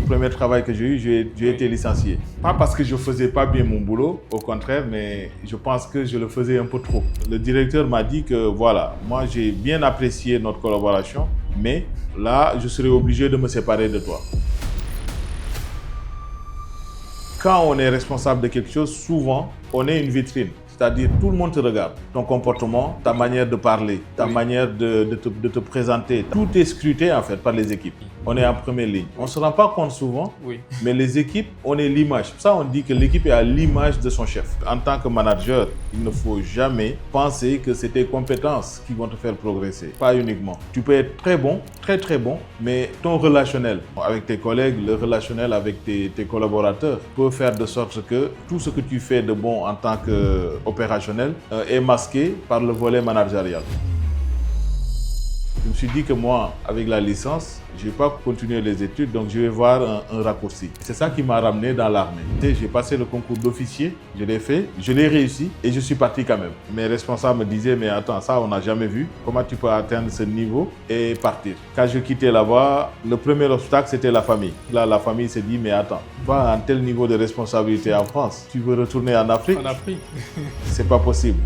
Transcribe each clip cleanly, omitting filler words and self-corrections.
premier travail que j'ai eu, j'ai été licencié. Pas parce que je ne faisais pas bien mon boulot, au contraire, mais je pense que je le faisais un peu trop. Le directeur m'a dit que voilà, moi j'ai bien apprécié notre collaboration, mais là, je serai obligé de me séparer de toi. Quand on est responsable de quelque chose, souvent, on est une vitrine. C'est-à-dire, tout le monde te regarde. Ton comportement, ta manière de parler, ta manière de te présenter. Tout est scruté, en fait, par les équipes. On est en première ligne. On ne se rend pas compte souvent, mais les équipes, on est l'image. Pour ça, on dit que l'équipe est à l'image de son chef. En tant que manager, il ne faut jamais penser que c'est tes compétences qui vont te faire progresser. Pas uniquement. Tu peux être très bon, très très bon, mais ton relationnel avec tes collègues, le relationnel avec tes collaborateurs peut faire de sorte que tout ce que tu fais de bon en tant qu'opérationnel est masqué par le volet managérial. Je me suis dit que moi, avec la licence, je ne vais pas continuer les études, donc je vais voir un raccourci. C'est ça qui m'a ramené dans l'armée. J'ai passé le concours d'officier, je l'ai fait, je l'ai réussi et je suis parti quand même. Mes responsables me disaient, mais attends, ça on n'a jamais vu. Comment tu peux atteindre ce niveau et partir? Quand je quittais là-bas, le premier obstacle, c'était la famille. Là, la famille s'est dit, mais attends, toi, un tel niveau de responsabilité en France, tu veux retourner en Afrique? En Afrique. C'est pas possible.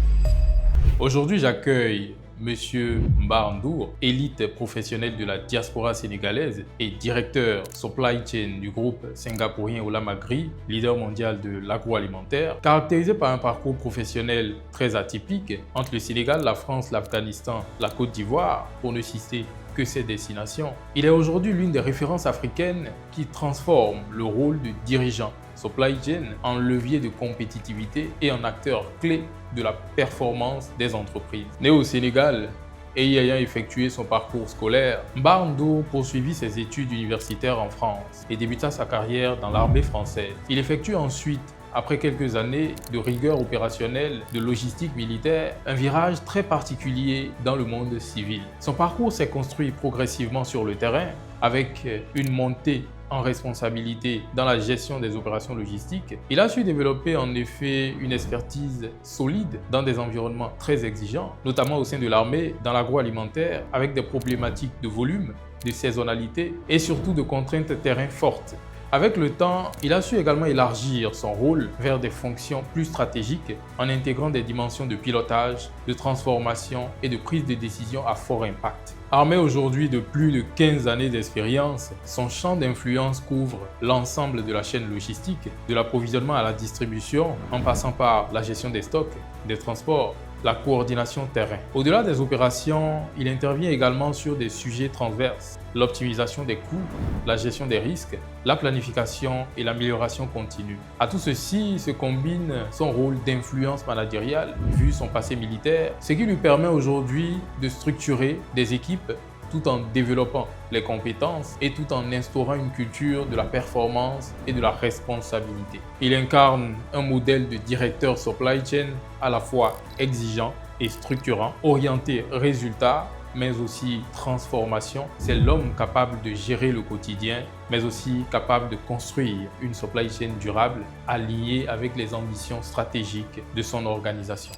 Aujourd'hui, j'accueille Monsieur Mbar Ndour, élite professionnelle de la diaspora sénégalaise et directeur supply chain du groupe singapourien Olam Agri, leader mondial de l'agroalimentaire, caractérisé par un parcours professionnel très atypique entre le Sénégal, la France, l'Afghanistan, la Côte d'Ivoire, pour ne citer que ces destinations. Il est aujourd'hui l'une des références africaines qui transforme le rôle de dirigeant supply chain en levier de compétitivité et en acteur clé de la performance des entreprises. Né au Sénégal et y ayant effectué son parcours scolaire, Mbar Ndour poursuivit ses études universitaires en France et débuta sa carrière dans l'armée française. Il effectue ensuite, après quelques années de rigueur opérationnelle, de logistique militaire, un virage très particulier dans le monde civil. Son parcours s'est construit progressivement sur le terrain avec une montée en responsabilité dans la gestion des opérations logistiques. Il a su développer en effet une expertise solide dans des environnements très exigeants, notamment au sein de l'armée, dans l'agroalimentaire, avec des problématiques de volume, de saisonnalité et surtout de contraintes terrain fortes. Avec le temps, il a su également élargir son rôle vers des fonctions plus stratégiques en intégrant des dimensions de pilotage, de transformation et de prise de décision à fort impact. Armé aujourd'hui de plus de 15 années d'expérience, son champ d'influence couvre l'ensemble de la chaîne logistique, de l'approvisionnement à la distribution, en passant par la gestion des stocks, des transports, la coordination terrain. Au-delà des opérations, il intervient également sur des sujets transverses, l'optimisation des coûts, la gestion des risques, la planification et l'amélioration continue. À tout ceci se combine son rôle d'influence managériale, vu son passé militaire, ce qui lui permet aujourd'hui de structurer des équipes tout en développant les compétences et tout en instaurant une culture de la performance et de la responsabilité. Il incarne un modèle de directeur supply chain à la fois exigeant et structurant, orienté résultat, mais aussi transformation. C'est l'homme capable de gérer le quotidien, mais aussi capable de construire une supply chain durable, alignée avec les ambitions stratégiques de son organisation.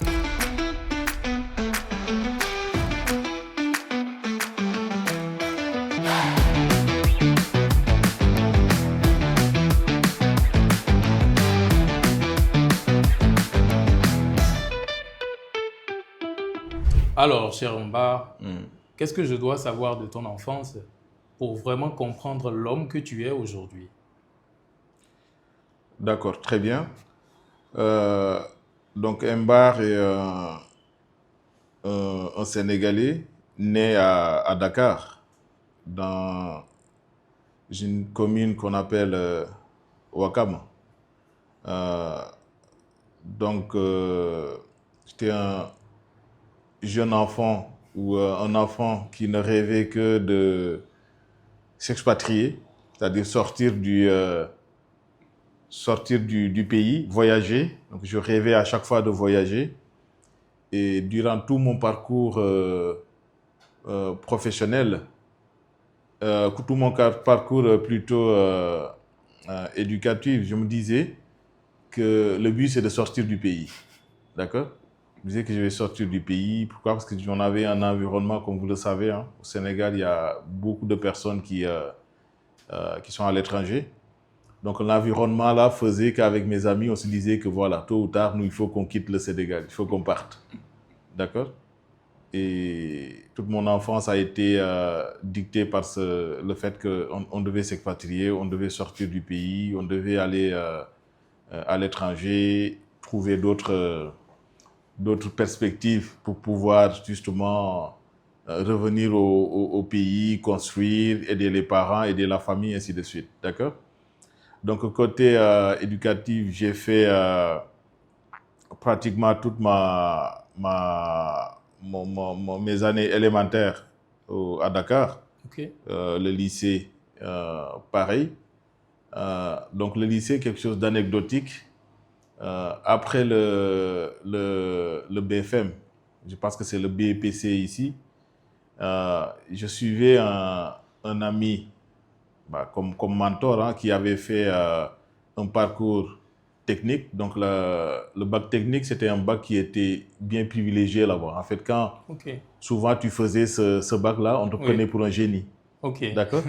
Alors, cher Mbar, qu'est-ce que je dois savoir de ton enfance pour vraiment comprendre l'homme que tu es aujourd'hui? D'accord, très bien. Donc, Mbar est un Sénégalais né à Dakar, dans une commune qu'on appelle Ouakam. J'étais un jeune enfant ou un enfant qui ne rêvait que de s'expatrier, c'est-à-dire sortir du pays, voyager. Donc je rêvais à chaque fois de voyager. Et durant tout mon parcours professionnel, tout mon parcours plutôt éducatif, je me disais que le but c'est de sortir du pays. D'accord? Je me disais que je vais sortir du pays. Pourquoi? Parce que j'en avais un environnement, comme vous le savez, hein. Au Sénégal, il y a beaucoup de personnes qui qui sont à l'étranger. Donc l'environnement là faisait qu'avec mes amis, on se disait que voilà, tôt ou tard, nous, il faut qu'on quitte le Sénégal, il faut qu'on parte. D'accord? Et toute mon enfance a été dictée par le fait qu'on devait s'expatrier, on devait sortir du pays, on devait aller à l'étranger, trouver d'autres perspectives pour pouvoir justement revenir au pays, construire, aider les parents, aider la famille, ainsi de suite. D'accord? Donc, côté éducatif, j'ai fait pratiquement toutes mes années élémentaires à Dakar. Ok. Le lycée, pareil. Donc, le lycée, quelque chose d'anecdotique. Après le BFM, je pense que c'est le BEPC ici, je suivais un ami comme mentor, hein, qui avait fait un parcours technique. Donc le bac technique, c'était un bac qui était bien privilégié là-bas. En fait, quand souvent tu faisais ce bac-là, on te prenait pour un génie. D'accord?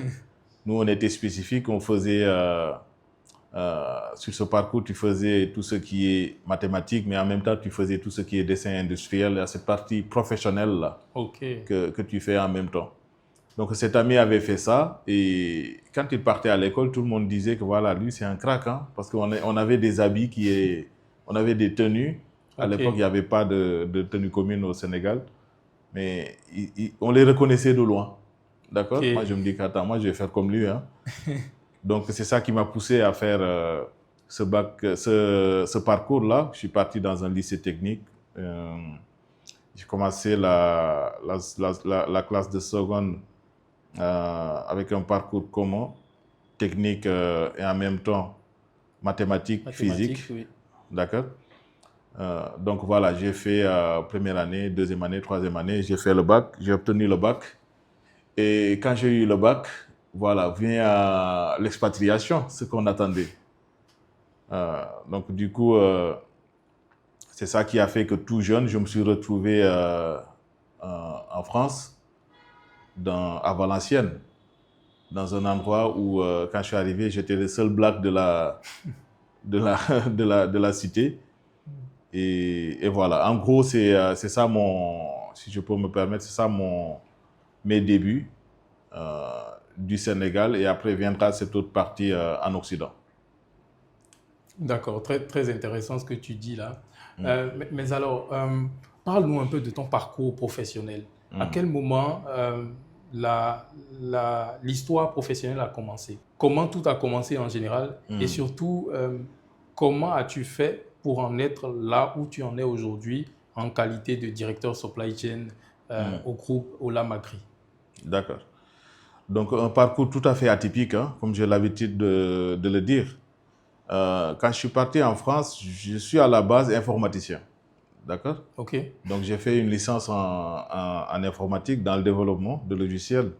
Nous, on était spécifiques, on faisait... sur ce parcours, tu faisais tout ce qui est mathématique, mais en même temps, tu faisais tout ce qui est dessin industriel. Il y a cette partie professionnelle là que tu fais en même temps. Donc cet ami avait fait ça, et quand il partait à l'école, tout le monde disait que voilà, lui c'est un crack, hein, parce qu'on avait des habits on avait des tenues. À l'époque, il n'y avait pas de tenue commune au Sénégal, mais on les reconnaissait de loin. D'accord? Moi, je me dis qu'attends, moi je vais faire comme lui, hein. Donc c'est ça qui m'a poussé à faire ce parcours-là. Je suis parti dans un lycée technique. J'ai commencé la classe de seconde avec un parcours commun, technique et en même temps mathématiques, physique. Oui. D'accord? Donc voilà, j'ai fait première année, deuxième année, troisième année, j'ai fait le bac, j'ai obtenu le bac. Et quand j'ai eu le bac, voilà, vient l'expatriation, ce qu'on attendait. Donc du coup, c'est ça qui a fait que tout jeune, je me suis retrouvé en France, à Valenciennes, dans un endroit où, quand je suis arrivé, j'étais le seul black de la cité. Et voilà, en gros, c'est ça si je peux me permettre, c'est ça mes débuts du Sénégal, et après viendra cette autre partie en Occident. D'accord, très, très intéressant ce que tu dis là. Mais alors, parle-nous un peu de ton parcours professionnel. À quel moment l'histoire professionnelle a commencé? Comment tout a commencé en général? Et surtout, comment as-tu fait pour en être là où tu en es aujourd'hui en qualité de directeur supply chain au groupe Ola Magri? D'accord. Donc, un parcours tout à fait atypique, hein, comme j'ai l'habitude de le dire. Quand je suis parti en France, je suis à la base informaticien. D'accord? Ok. Donc, j'ai fait une licence en informatique dans le développement de logiciels.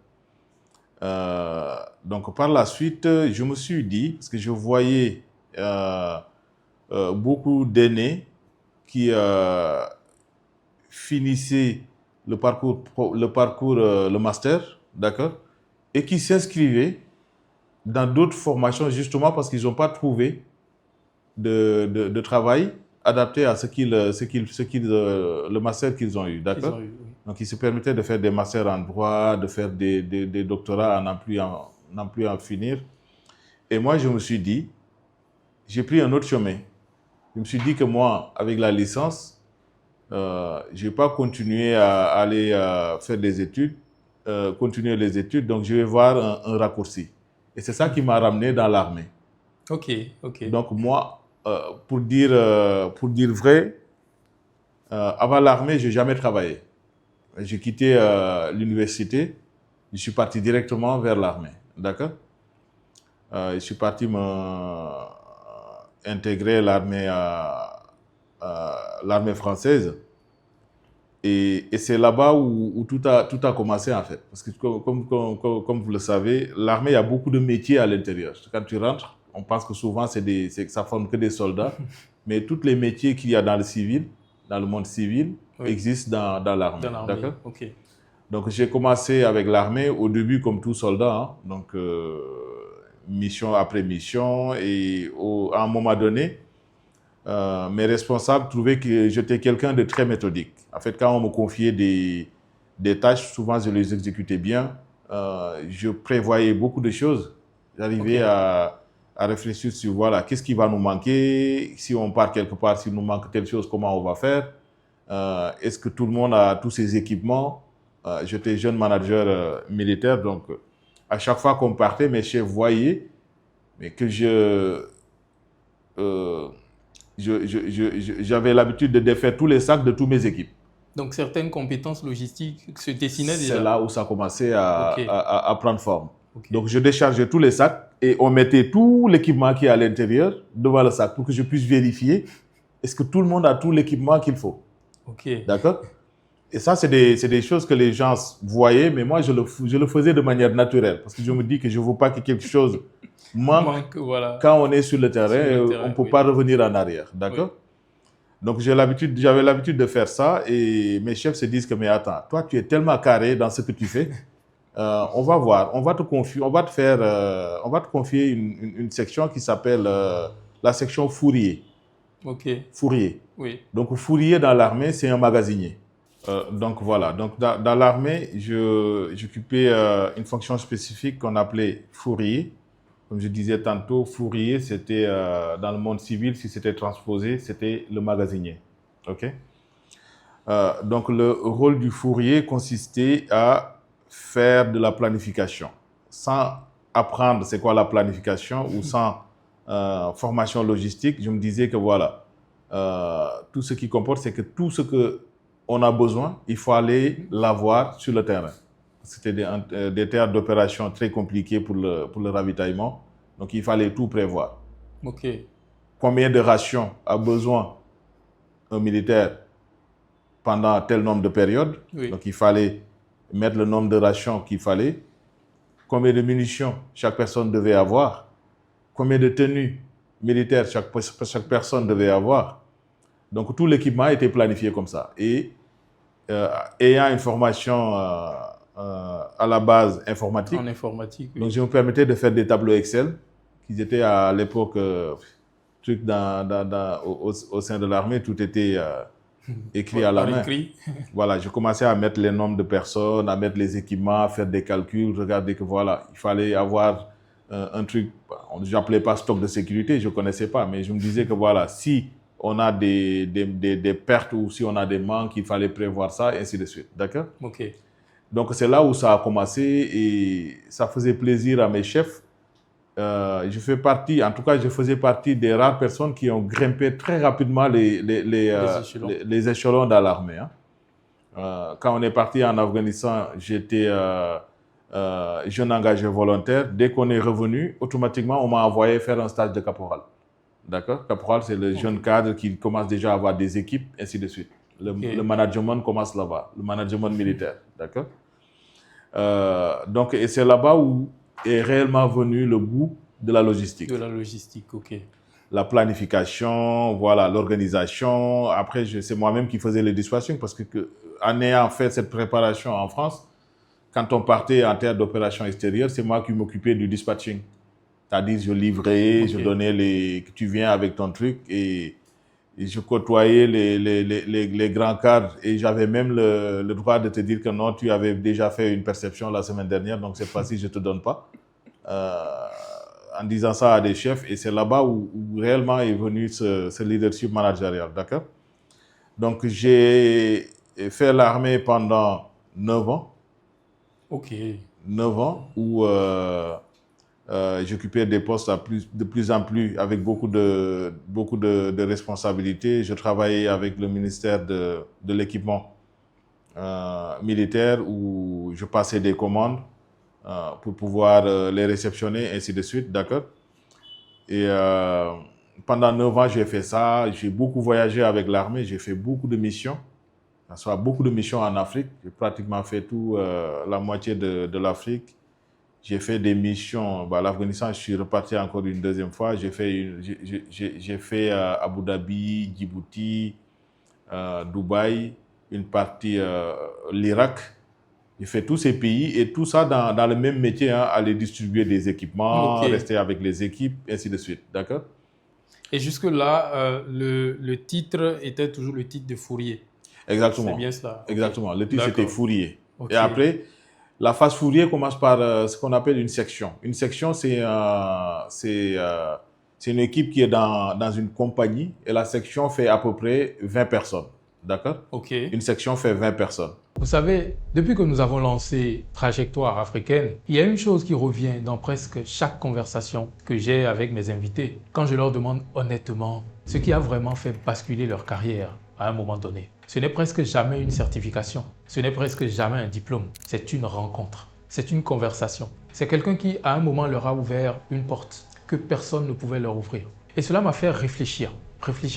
Donc, par la suite, je me suis dit, parce que je voyais beaucoup d'aînés qui finissaient le master, d'accord, et qui s'inscrivaient dans d'autres formations justement parce qu'ils n'ont pas trouvé de travail adapté à le master qu'ils ont eu, d'accord? Donc, ils se permettaient de faire des masters en droit, de faire des doctorats à n'en plus en finir. Et moi, je me suis dit, j'ai pris un autre chemin. Je me suis dit que moi, avec la licence, je ne vais pas continuer à aller faire des études, continuer les études, donc je vais voir un raccourci. Et c'est ça qui m'a ramené dans l'armée. Ok. Donc moi, pour dire vrai, avant l'armée, je n'ai jamais travaillé. J'ai quitté l'université, je suis parti directement vers l'armée. D'accord? Je suis parti intégrer l'armée française. Et c'est là-bas où tout a commencé en fait. Parce que comme vous le savez, l'armée, il y a beaucoup de métiers à l'intérieur. Quand tu rentres, on pense que souvent ça ne forme que des soldats. Mais tous les métiers qu'il y a dans le monde civil, existent dans l'armée. D'accord? Ok. Donc j'ai commencé avec l'armée au début comme tout soldat. Hein. Donc mission après mission. Et à un moment donné, mes responsables trouvaient que j'étais quelqu'un de très méthodique. En fait, quand on me confiait des tâches, souvent je les exécutais bien. Je prévoyais beaucoup de choses. J'arrivais à réfléchir sur, voilà, qu'est-ce qui va nous manquer, si on part quelque part, s'il nous manque telle chose, comment on va faire, est-ce que tout le monde a tous ses équipements. J'étais jeune manager militaire, donc à chaque fois qu'on partait, mes chefs voyaient mais que j'avais l'habitude de défaire tous les sacs de toutes mes équipes. Donc, certaines compétences logistiques se dessinaient déjà. C'est là où ça commençait à prendre forme. Okay. Donc, je déchargeais tous les sacs et on mettait tout l'équipement qui est à l'intérieur devant le sac pour que je puisse vérifier est-ce que tout le monde a tout l'équipement qu'il faut. Okay. D'accord? Et ça, c'est des choses que les gens voyaient, mais moi, je le faisais de manière naturelle parce que je me dis que je ne veux pas que quelque chose manque voilà. Quand on est sur le terrain, on ne peut pas revenir en arrière. D'accord? Donc, j'avais l'habitude de faire ça et mes chefs se disent que, mais attends, toi, tu es tellement carré dans ce que tu fais. On va voir, on va te confier une section qui s'appelle la section Fourrier. Ok. Fourrier. Oui. Donc, Fourrier dans l'armée, c'est un magasinier. Donc, voilà. Donc, dans l'armée, j'occupais une fonction spécifique qu'on appelait Fourrier. Comme je disais tantôt, Fourrier, c'était dans le monde civil, si c'était transposé, c'était le magasinier. Ok? Donc, le rôle du fourrier consistait à faire de la planification. Sans apprendre c'est quoi la planification ou sans formation logistique, je me disais que voilà, tout ce qui comporte, c'est que tout ce qu'on a besoin, il faut aller l'avoir sur le terrain. C'était des terres d'opération très compliquées pour le ravitaillement. Donc, il fallait tout prévoir. Ok. Combien de rations a besoin un militaire pendant tel nombre de périodes? Oui. Donc, il fallait mettre le nombre de rations qu'il fallait. Combien de munitions chaque personne devait avoir? Combien de tenues militaires chaque personne devait avoir? Donc, tout l'équipement était planifié comme ça. Et ayant une formation à la base informatique. En informatique, oui. Donc, je me permettais de faire des tableaux Excel qui étaient à l'époque au sein de l'armée, tout était écrit à la main. Voilà, je commençais à mettre les nombres de personnes, à mettre les équipements, à faire des calculs, regarder que voilà, il fallait avoir un truc, je n'appelais pas stock de sécurité, je ne connaissais pas, mais je me disais que voilà, si on a des pertes ou si on a des manques, il fallait prévoir ça, et ainsi de suite. D'accord? Ok. Donc, c'est là où ça a commencé et ça faisait plaisir à mes chefs. Je faisais partie des rares personnes qui ont grimpé très rapidement les échelons dans l'armée. Hein. Quand on est parti en Afghanistan, j'étais jeune engagé volontaire. Dès qu'on est revenu, automatiquement, on m'a envoyé faire un stage de caporal. D'accord? Caporal, c'est le jeune cadre qui commence déjà à avoir des équipes, ainsi de suite. Le management commence là-bas, le management militaire. D'accord? Donc, et c'est là-bas où est réellement venu le goût de la logistique. De la logistique, ok. La planification, voilà, l'organisation. Après, c'est moi-même qui faisais les dispatching parce en ayant fait cette préparation en France, quand on partait en terre d'opération extérieure, c'est moi qui m'occupais du dispatching. C'est-à-dire, je livrais, je donnais tu viens avec ton truc et je côtoyais les grands cadres et j'avais même le droit de te dire que non, tu avais déjà fait une perception la semaine dernière, donc cette fois-ci, je ne te donne pas. En disant ça à des chefs, et c'est là-bas où réellement est venu ce leadership managérial, d'accord? Donc, j'ai fait l'armée pendant 9 ans. Ok. 9 ans, où j'occupais des postes de plus en plus, avec beaucoup de responsabilités. Je travaillais avec le ministère de l'équipement militaire, où je passais des commandes pour pouvoir les réceptionner, ainsi de suite, d'accord? Et pendant 9 ans, j'ai fait ça. J'ai beaucoup voyagé avec l'armée, j'ai fait beaucoup de missions. Soit beaucoup de missions en Afrique. J'ai pratiquement fait la moitié de l'Afrique. J'ai fait des missions. L'Afghanistan, je suis reparti encore une deuxième fois. J'ai fait Abu Dhabi, Djibouti, Dubaï, une partie l'Irak. Il fait tous ces pays et tout ça dans le même métier, hein, aller distribuer des équipements, Ok. rester avec les équipes, ainsi de suite. D'accord? Et jusque-là, le titre était toujours le titre de Fourier. C'est Exactement. bien cela. Ok. Exactement. Le titre, c'était D'accord. Fourier. Ok. Et après, la phase Fourier commence par ce qu'on appelle une section. Une section, c'est une équipe qui est dans une compagnie et la section fait à peu près 20 personnes. D'accord? Ok. Une section fait 20 personnes. Vous savez, depuis que nous avons lancé Trajectoire africaine, il y a une chose qui revient dans presque chaque conversation que j'ai avec mes invités quand je leur demande honnêtement ce qui a vraiment fait basculer leur carrière à un moment donné. Ce n'est presque jamais une certification, ce n'est presque jamais un diplôme, c'est une rencontre, c'est une conversation. C'est quelqu'un qui à un moment leur a ouvert une porte que personne ne pouvait leur ouvrir. Et cela m'a fait réfléchir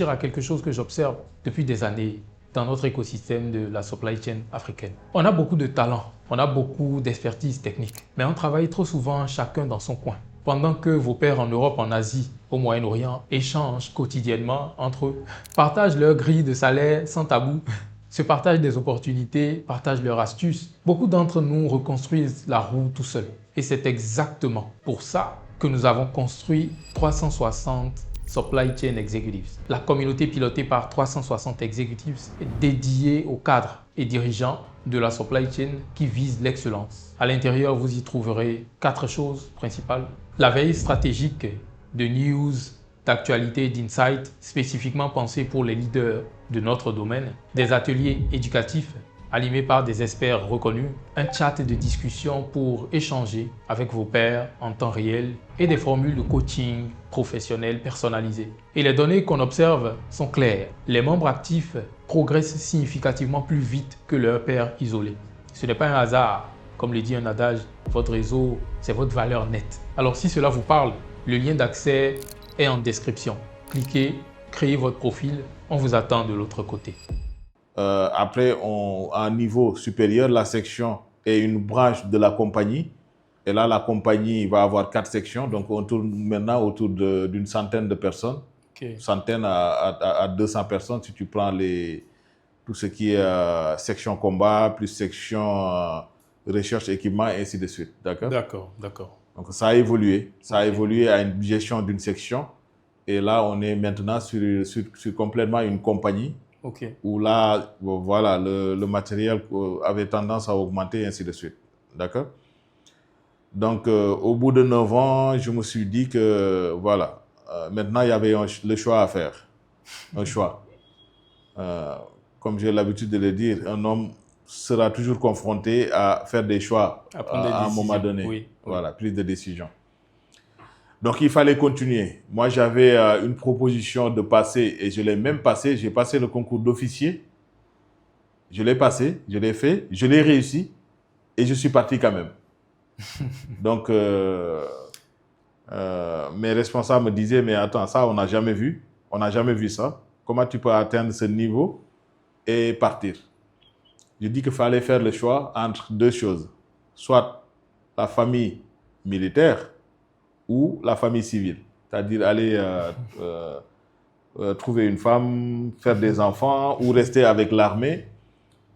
à quelque chose que j'observe depuis des années dans notre écosystème de la supply chain africaine. On a beaucoup de talent, on a beaucoup d'expertise technique, mais on travaille trop souvent chacun dans son coin. Pendant que vos pairs en Europe, en Asie, au Moyen-Orient échangent quotidiennement entre eux, partagent leur grille de salaire sans tabou, se partagent des opportunités, partagent leurs astuces, beaucoup d'entre nous reconstruisent la roue tout seuls. Et c'est exactement pour ça que nous avons construit 360 Supply Chain Executives. La communauté pilotée par 360 Executives est dédiée aux cadres et dirigeants de la supply chain qui visent l'excellence. À l'intérieur, vous y trouverez 4 choses principales. La veille stratégique de news, d'actualité, d'insight spécifiquement pensés pour les leaders de notre domaine. Des ateliers éducatifs animé par des experts reconnus, un chat de discussion pour échanger avec vos pairs en temps réel et des formules de coaching professionnel personnalisées. Et les données qu'on observe sont claires. Les membres actifs progressent significativement plus vite que leurs pairs isolés. Ce n'est pas un hasard. Comme le dit un adage, votre réseau, c'est votre valeur nette. Alors si cela vous parle, le lien d'accès est en description. Cliquez, créez votre profil, on vous attend de l'autre côté. Après, à un niveau supérieur, la section est une branche de la compagnie. Et là, la compagnie va avoir 4 sections. Donc, on tourne maintenant autour d'une centaine de personnes. Okay. Centaine à 200 personnes si tu prends tout ce qui est section combat, plus section recherche, équipement, et ainsi de suite. D'accord? D'accord, d'accord. Donc, ça a évolué. Ça a évolué à une gestion d'une section. Et là, on est maintenant sur complètement une compagnie. Okay. Où là, voilà, le matériel avait tendance à augmenter, et ainsi de suite. D'accord? Donc, au bout de 9 ans, je me suis dit que, voilà, maintenant, il y avait le choix à faire. Un choix. Comme j'ai l'habitude de le dire, un homme sera toujours confronté à faire des choix à un moment donné. Oui, voilà, prise de décision. Donc, il fallait continuer. Moi, j'avais une proposition de passer, et je l'ai même passé. J'ai passé le concours d'officier. Je l'ai passé, je l'ai fait, je l'ai réussi, et je suis parti quand même. Donc, mes responsables me disaient, mais attends, ça, on n'a jamais vu. On n'a jamais vu ça. Comment tu peux atteindre ce niveau et partir? Je dis qu'il fallait faire le choix entre 2 choses. Soit la famille militaire, ou la famille civile, c'est-à-dire aller trouver une femme, faire des enfants, ou rester avec l'armée,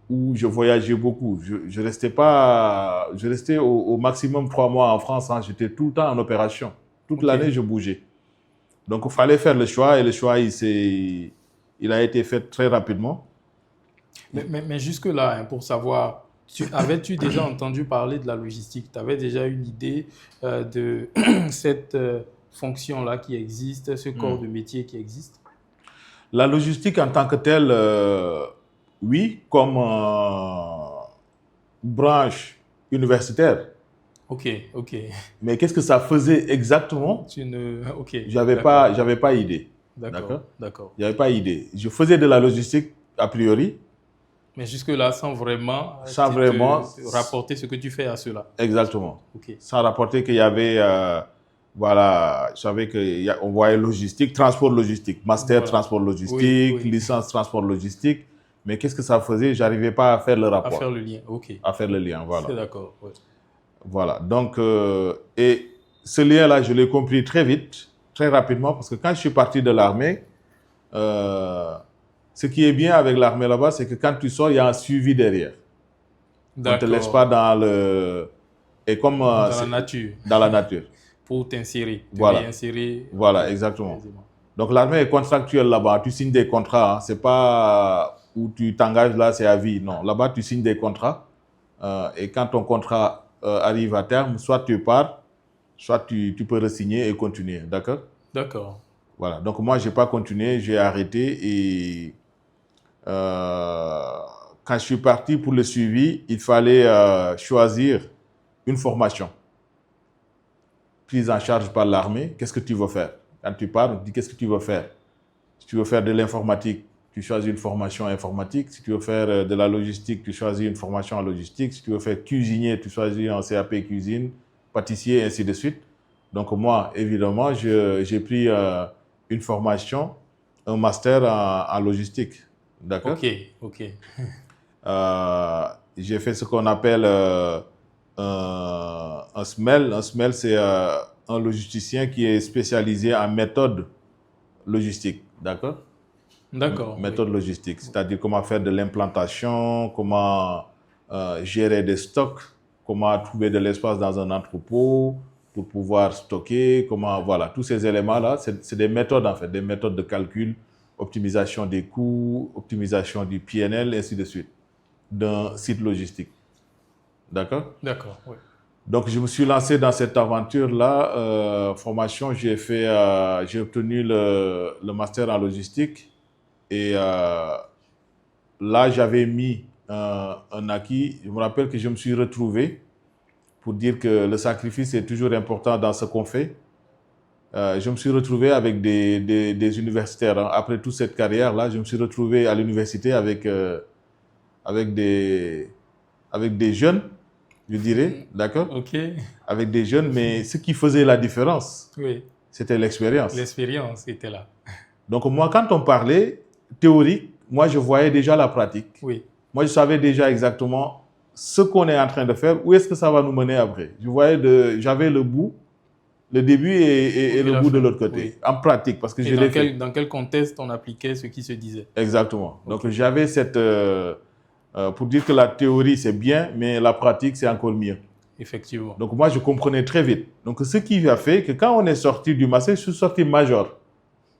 où je voyageais beaucoup. Je restais au maximum 3 mois en France, hein. J'étais tout le temps en opération. Toute l'année, je bougeais. Donc, il fallait faire le choix, et le choix, il a été fait très rapidement. Mais jusque-là, hein, pour savoir, avais-tu déjà entendu parler de la logistique? Tu avais déjà une idée de cette fonction-là qui existe, ce corps de métier qui existe? La logistique en tant que telle, oui, comme branche universitaire. Ok, ok. Mais qu'est-ce que ça faisait exactement? Ok. J'avais pas idée. D'accord, d'accord. J'avais pas idée. Je faisais de la logistique a priori. Mais jusque-là, sans vraiment rapporter ce que tu fais à cela. Exactement. Okay. Sans rapporter qu'il y avait, voilà, je savais qu'on voyait logistique, transport logistique, master transport logistique, oui. Licence transport logistique. Mais qu'est-ce que ça faisait? J'arrivais pas à faire le rapport. À faire le lien, ok. À faire le lien, voilà. C'est d'accord, ouais. Voilà, donc, et ce lien-là, je l'ai compris très vite, très rapidement, parce que quand je suis parti de l'armée, ce qui est bien avec l'armée là-bas, c'est que quand tu sors, il y a un suivi derrière. On ne te laisse pas dans le... Et comme, dans la nature. Dans la nature. Pour t'insérer. Voilà. Voilà, exactement. Quasiment. Donc l'armée est contractuelle là-bas. Tu signes des contrats. Hein. C'est pas où tu t'engages là, c'est à vie. Non, là-bas, tu signes des contrats. Et quand ton contrat arrive à terme, soit tu pars, soit tu peux re-signer et continuer. D'accord? D'accord. Voilà. Donc moi, je n'ai pas continué. J'ai arrêté. Et quand je suis parti pour le suivi, il fallait choisir une formation prise en charge par l'armée. Qu'est-ce que tu veux faire? Quand tu pars, on te dit qu'est-ce que tu veux faire? Si tu veux faire de l'informatique, tu choisis une formation informatique. Si tu veux faire de la logistique, tu choisis une formation en logistique. Si tu veux faire cuisinier, tu choisis un CAP cuisine, pâtissier, ainsi de suite. Donc moi, évidemment, j'ai pris une formation, un master en logistique. D'accord? Ok, ok. J'ai fait ce qu'on appelle un SMEL. Un SMEL, c'est un logisticien qui est spécialisé en méthode logistique. D'accord? D'accord. Méthode logistique, c'est-à-dire comment faire de l'implantation, comment gérer des stocks, comment trouver de l'espace dans un entrepôt pour pouvoir stocker, comment, voilà, tous ces éléments-là, c'est des méthodes en fait, des méthodes de calcul, optimisation des coûts, optimisation du PNL, ainsi de suite, d'un site logistique. D'accord? D'accord, oui. Donc, je me suis lancé dans cette aventure-là. Formation, j'ai obtenu le master en logistique. Et là, j'avais mis un acquis. Je me rappelle que je me suis retrouvé pour dire que le sacrifice est toujours important dans ce qu'on fait. Je me suis retrouvé avec des universitaires. Hein. Après toute cette carrière-là, je me suis retrouvé à l'université avec des jeunes, je dirais, d'accord? Ok. Avec des jeunes, mais ce qui faisait la différence, Oui. c'était l'expérience. L'expérience était là. Donc moi, quand on parlait théorique, moi, je voyais déjà la pratique. Oui. Moi, je savais déjà exactement ce qu'on est en train de faire, où est-ce que ça va nous mener après. J'avais le bout, le début et le bout de l'autre côté, oui. en pratique, parce que je l'ai fait. Dans quel contexte on appliquait ce qui se disait? Exactement. Okay. Donc j'avais cette... pour dire que la théorie, c'est bien, mais la pratique, c'est encore mieux. Effectivement. Donc moi, je comprenais très vite. Donc ce qui a fait que quand on est sorti du master, je suis sorti major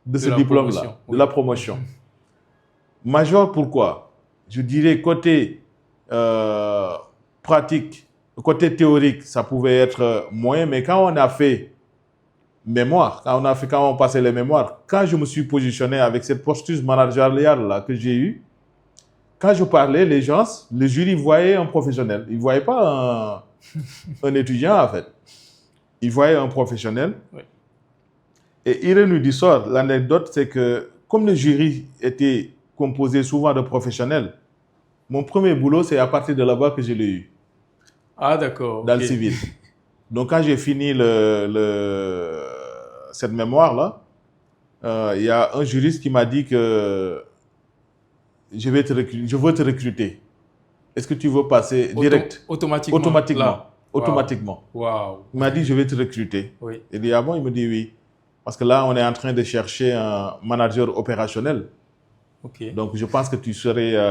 de ce diplôme-là, de la promotion. Major, pourquoi? Je dirais côté pratique, côté théorique, ça pouvait être moyen, mais quand on a fait mémoire, quand on passait les mémoires, quand je me suis positionné avec cette posture managériale-là que j'ai eue, quand je parlais, les gens, le jury voyait un professionnel. Ils ne voyaient pas un étudiant, en fait. Ils voyaient un professionnel. Oui. Et ironie du sort, l'anecdote, c'est que comme le jury était composé souvent de professionnels, mon premier boulot, c'est à partir de là-bas que je l'ai eu. Ah, d'accord. Dans le civil. Donc, quand j'ai fini cette mémoire-là, il y a un juriste qui m'a dit que je veux te recruter. Est-ce que tu veux passer direct? Automatiquement. Automatiquement. Wow. Il m'a dit, je vais te recruter. Oui. Il dit, ah bon? Il me dit oui. Parce que là, on est en train de chercher un manager opérationnel. Okay. Donc, je pense que tu ferais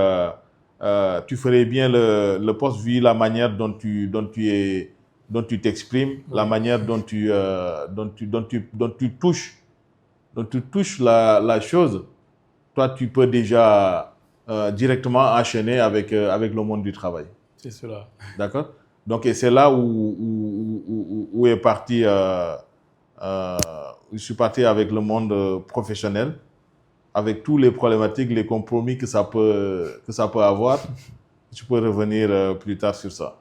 bien le poste vu la manière dont tu t'exprimes, oui. La manière dont tu touches la chose. Toi, tu peux déjà directement enchaîner avec le monde du travail. C'est cela. D'accord? Donc, et c'est là où est parti... je suis parti avec le monde professionnel, avec tous les problématiques, les compromis que ça peut avoir. Je peux revenir plus tard sur ça.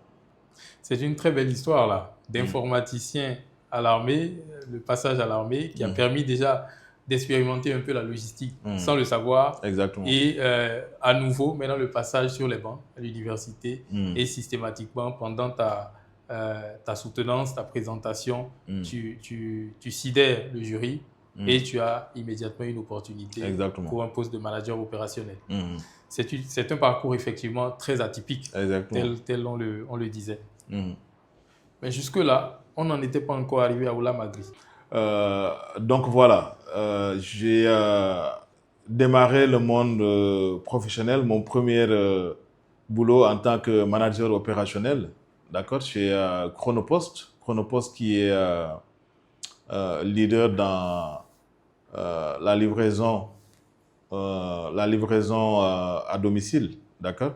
C'est une très belle histoire là, d'informaticien à l'armée, le passage à l'armée qui a permis déjà d'expérimenter un peu la logistique sans le savoir. Exactement. Et à nouveau, maintenant le passage sur les bancs à l'université et systématiquement pendant ta soutenance, ta présentation, tu sidères le jury et tu as immédiatement une opportunité pour un poste de manager opérationnel. C'est un parcours effectivement très atypique, tel on le disait. Mais jusque-là, on n'en était pas encore arrivé à Oula Magri. Donc voilà, j'ai démarré le monde professionnel. Mon premier boulot en tant que manager opérationnel, d'accord, chez Chronopost. Chronopost qui est leader dans la livraison à domicile, d'accord?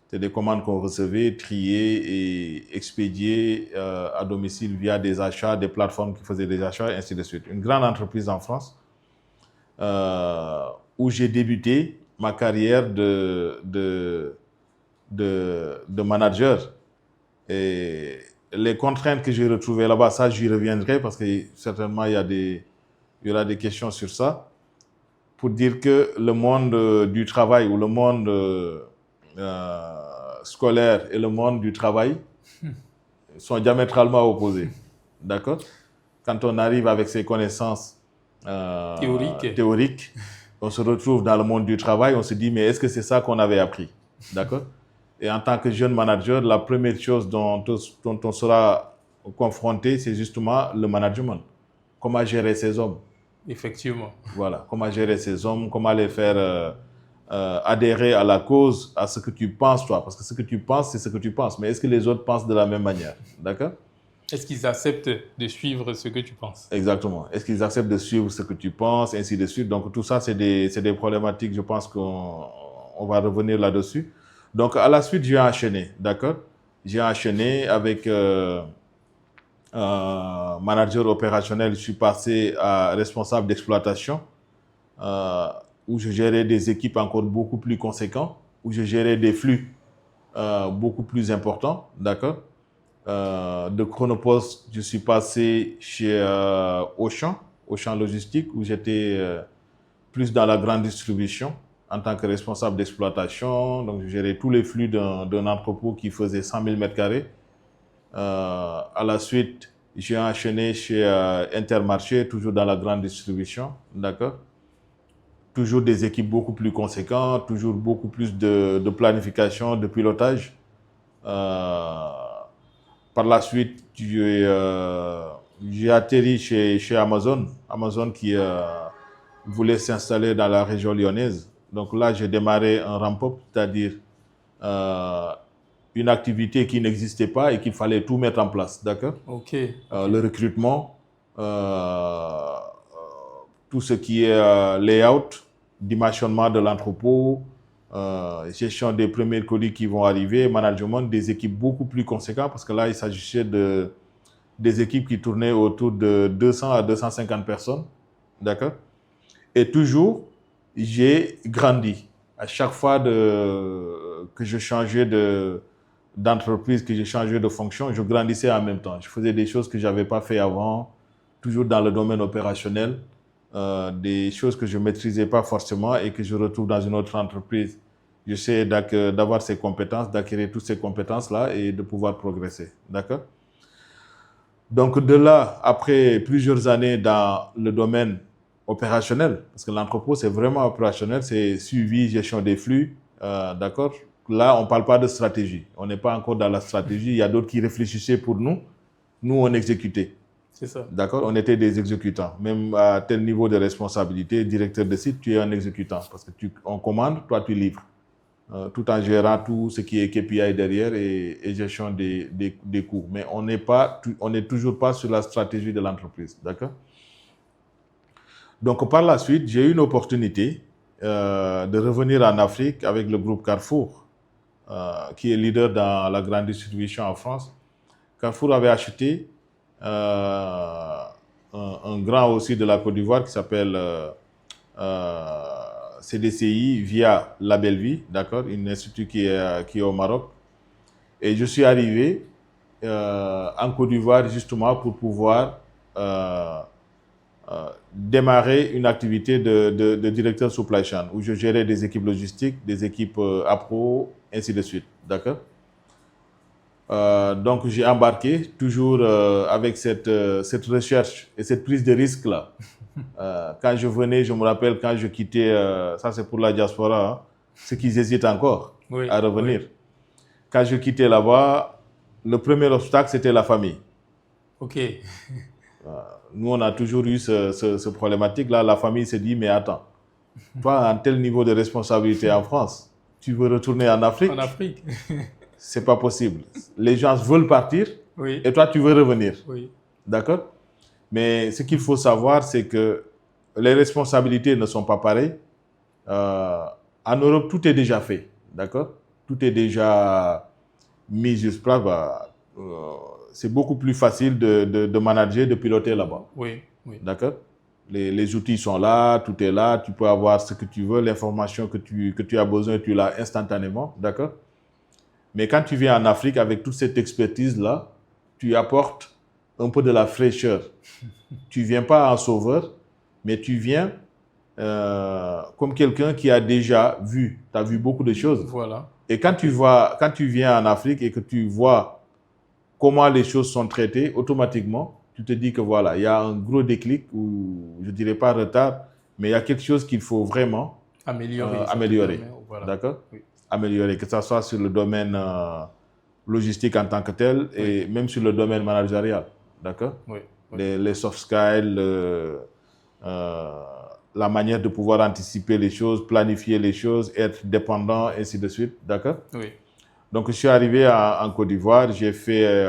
C'est des commandes qu'on recevait, triées et expédiées à domicile via des achats, des plateformes qui faisaient des achats, et ainsi de suite. Une grande entreprise en France où j'ai débuté ma carrière de manager. Et les contraintes que j'ai retrouvées là-bas, ça, j'y reviendrai parce que certainement, il y aura des questions sur ça. Pour dire que le monde du travail ou le monde scolaire et le monde du travail sont diamétralement opposés. D'accord? Quand on arrive avec ses connaissances théoriques, on se retrouve dans le monde du travail, on se dit, mais est-ce que c'est ça qu'on avait appris? D'accord? Et en tant que jeune manager, la première chose dont on sera confronté, c'est justement le management. Comment gérer ces hommes? Effectivement. Voilà, comment gérer ces hommes, comment les faire adhérer à la cause, à ce que tu penses toi. Parce que ce que tu penses, c'est ce que tu penses. Mais est-ce que les autres pensent de la même manière? D'accord? Est-ce qu'ils acceptent de suivre ce que tu penses? Exactement. Est-ce qu'ils acceptent de suivre ce que tu penses, et ainsi de suite. Donc tout ça, c'est des problématiques, je pense qu'on va revenir là-dessus. Donc à la suite, j'ai enchaîné, d'accord? J'ai enchaîné avec manager opérationnel, je suis passé à responsable d'exploitation, où je gérais des équipes encore beaucoup plus conséquentes, où je gérais des flux beaucoup plus importants, d'accord? De Chronopost, je suis passé chez Auchan Logistique, où j'étais plus dans la grande distribution en tant que responsable d'exploitation. Donc, je gérais tous les flux d'un entrepôt qui faisait 100 000 m². À la suite, j'ai enchaîné chez Intermarché, toujours dans la grande distribution, d'accord? Toujours des équipes beaucoup plus conséquentes, toujours beaucoup plus de planification, de pilotage. Par la suite, j'ai atterri chez Amazon. Amazon qui voulait s'installer dans la région lyonnaise. Donc là, j'ai démarré un ramp-up, c'est-à-dire une activité qui n'existait pas et qu'il fallait tout mettre en place, d'accord? Ok. Le recrutement, tout ce qui est layout, dimensionnement de l'entrepôt, gestion des premiers colis qui vont arriver, management des équipes beaucoup plus conséquentes parce que là, il s'agissait des équipes qui tournaient autour de 200 à 250 personnes, d'accord? Et toujours, j'ai grandi. À chaque fois que je changeais d'entreprise, que j'ai changé de fonction, je grandissais en même temps. Je faisais des choses que je n'avais pas fait avant, toujours dans le domaine opérationnel, des choses que je ne maîtrisais pas forcément et que je retrouve dans une autre entreprise. J'essaie d'avoir ces compétences, d'acquérir toutes ces compétences-là et de pouvoir progresser. D'accord? Donc de là, après plusieurs années dans le domaine opérationnel, parce que l'entrepôt, c'est vraiment opérationnel, c'est suivi, gestion des flux, d'accord? Là, on ne parle pas de stratégie. On n'est pas encore dans la stratégie. Il y a d'autres qui réfléchissaient pour nous. Nous, on exécutait. C'est ça. D'accord? On était des exécutants. Même à tel niveau de responsabilité, directeur de site, tu es un exécutant. Parce que on commande, toi, tu livres. Tout en gérant tout ce qui est KPI derrière et gestion des coûts. Mais on n'est toujours pas sur la stratégie de l'entreprise. D'accord? Donc, par la suite, j'ai eu une opportunité de revenir en Afrique avec le groupe Carrefour, qui est leader dans la grande distribution en France. Carrefour avait acheté un grand aussi de la Côte d'Ivoire qui s'appelle CDCI via La Belle Vie, d'accord, un institut qui est au Maroc. Et je suis arrivé en Côte d'Ivoire justement pour pouvoir démarrer une activité de directeur supply chain où je gérais des équipes logistiques, des équipes appro, ainsi de suite, d'accord. Donc j'ai embarqué toujours avec cette recherche et cette prise de risque-là. Quand je venais, je me rappelle quand je quittais, ça c'est pour la diaspora, hein, ceux qui hésitent encore à revenir. Oui. Quand je quittais là-bas, le premier obstacle c'était la famille. Ok. Nous on a toujours eu ce problématique-là. La famille s'est dit, mais attends, toi, à un tel niveau de responsabilité en France, tu veux retourner en Afrique. En Afrique. C'est pas possible. Les gens veulent partir Oui. et toi, tu veux revenir. Oui. D'accord? Mais ce qu'il faut savoir, c'est que les responsabilités ne sont pas pareilles. En Europe, tout est déjà fait. D'accord? Tout est déjà mis juste place. C'est beaucoup plus facile de manager, de piloter là-bas. Oui. Oui. D'accord? Les outils sont là, tout est là, tu peux avoir ce que tu veux, l'information que tu as besoin, tu l'as instantanément. D'accord? Mais quand tu viens en Afrique avec toute cette expertise-là, tu apportes un peu de la fraîcheur. Tu ne viens pas en sauveur, mais tu viens comme quelqu'un qui a déjà vu. Tu as vu beaucoup de choses. Voilà. Et quand tu viens en Afrique et que tu vois comment les choses sont traitées, automatiquement, tu te dis que voilà, il y a un gros déclic, ou je ne dirais pas retard, mais il y a quelque chose qu'il faut vraiment améliorer. Voilà. D'accord? Oui. Améliorer, que ce soit sur le domaine logistique en tant que tel et Oui. même sur le domaine managérial. D'accord? Oui. Oui. Les soft skills, la manière de pouvoir anticiper les choses, planifier les choses, être dépendant, ainsi de suite. D'accord? Oui. Donc, je suis arrivé en Côte d'Ivoire. J'ai fait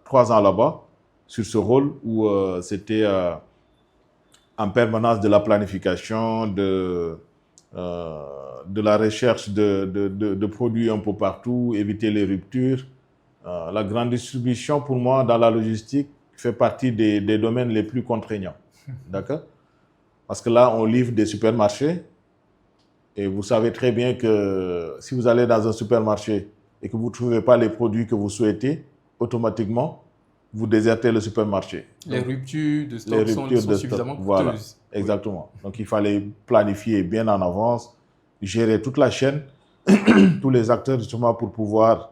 3 ans là-bas sur ce rôle où c'était en permanence de la planification, de la recherche de produits un peu partout, éviter les ruptures. La grande distribution, pour moi, dans la logistique, fait partie des domaines les plus contraignants. D'accord? Parce que là, on livre des supermarchés et vous savez très bien que si vous allez dans un supermarché et que vous ne trouvez pas les produits que vous souhaitez, automatiquement, vous désertez le supermarché. Les ruptures de stock sont suffisamment coûteuses. Voilà, exactement. Oui. Donc, il fallait planifier bien en avance, gérer toute la chaîne, tous les acteurs justement pour pouvoir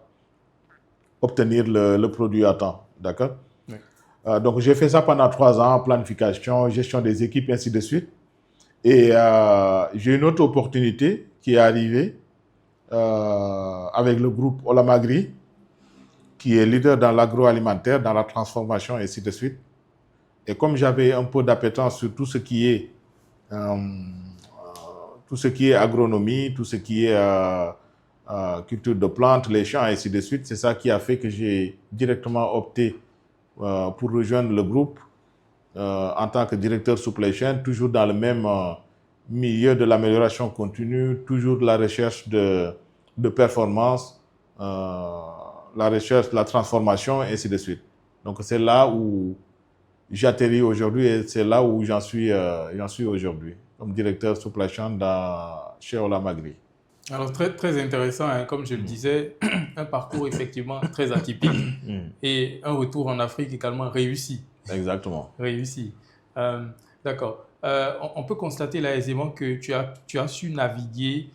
obtenir le produit à temps. D'accord? Oui. Donc, j'ai fait ça pendant 3 ans, planification, gestion des équipes, ainsi de suite. Et j'ai une autre opportunité qui est arrivée avec le groupe Olamagri, qui est leader dans l'agroalimentaire, dans la transformation, et ainsi de suite. Et comme j'avais un peu d'appétence sur tout ce qui est agronomie, tout ce qui est culture de plantes, les champs, et ainsi de suite, c'est ça qui a fait que j'ai directement opté pour rejoindre le groupe en tant que directeur supply chain, toujours dans le même milieu de l'amélioration continue, toujours de la recherche de performance, la recherche, la transformation, et ainsi de suite. Donc, c'est là où j'atterris aujourd'hui et c'est là où j'en suis aujourd'hui, comme directeur supply chain chez Olamagri. Alors, très, très intéressant, hein, comme je le disais, un parcours effectivement très atypique et un retour en Afrique également réussi. Exactement. Réussi. D'accord. On peut constater là aisément que tu as su naviguer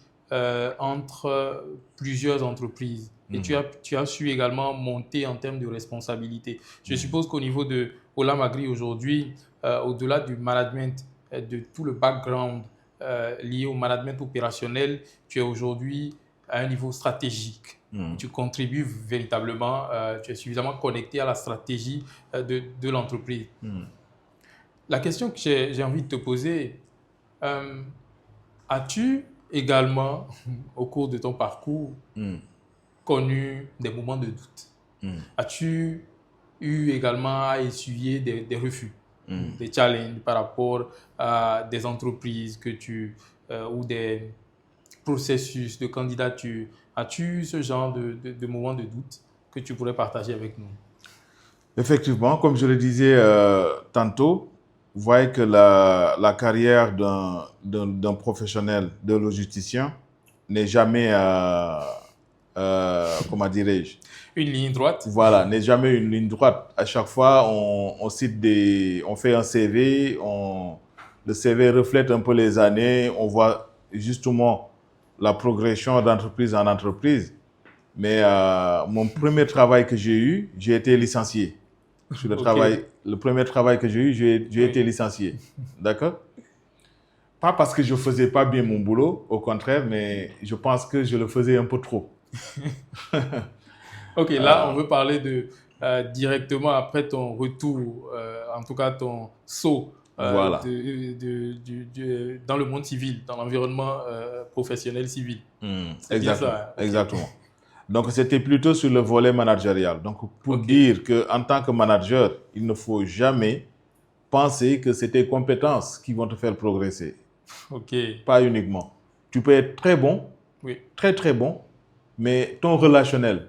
entre plusieurs entreprises et tu as su également monter en termes de responsabilité. Je suppose qu'au niveau de Olamagri aujourd'hui, au-delà du management, de tout le background lié au management opérationnel, tu es aujourd'hui à un niveau stratégique. Tu contribues véritablement, tu es suffisamment connecté à la stratégie de l'entreprise. La question que j'ai envie de te poser, as-tu également, au cours de ton parcours, connu des moments de doute? As-tu eu également à essuyer des refus, des challenges par rapport à des entreprises ou des processus de candidature? As-tu eu ce genre de moments de doute que tu pourrais partager avec nous? Effectivement, comme je le disais tantôt, vous voyez que la carrière d'un professionnel, de logisticien, n'est jamais, comment dirais-je? Une ligne droite. Voilà, n'est jamais une ligne droite. À chaque fois, on fait un CV, le CV reflète un peu les années, on voit justement la progression d'entreprise en entreprise. Mais mon premier travail que j'ai eu, j'ai été licencié. Sur le premier travail que j'ai eu, j'ai été licencié. D'accord? Pas parce que je ne faisais pas bien mon boulot, au contraire, mais je pense que je le faisais un peu trop. Ok, là, on veut parler de directement après ton retour, en tout cas ton saut Voilà. Dans le monde civil, dans l'environnement professionnel civil. C'est bien Exactement. ça. Okay. Exactement. Donc, c'était plutôt sur le volet managérial. Donc, pour dire qu'en tant que manager, il ne faut jamais penser que c'est tes compétences qui vont te faire progresser. Pas uniquement. Tu peux être très bon, très très bon, mais ton relationnel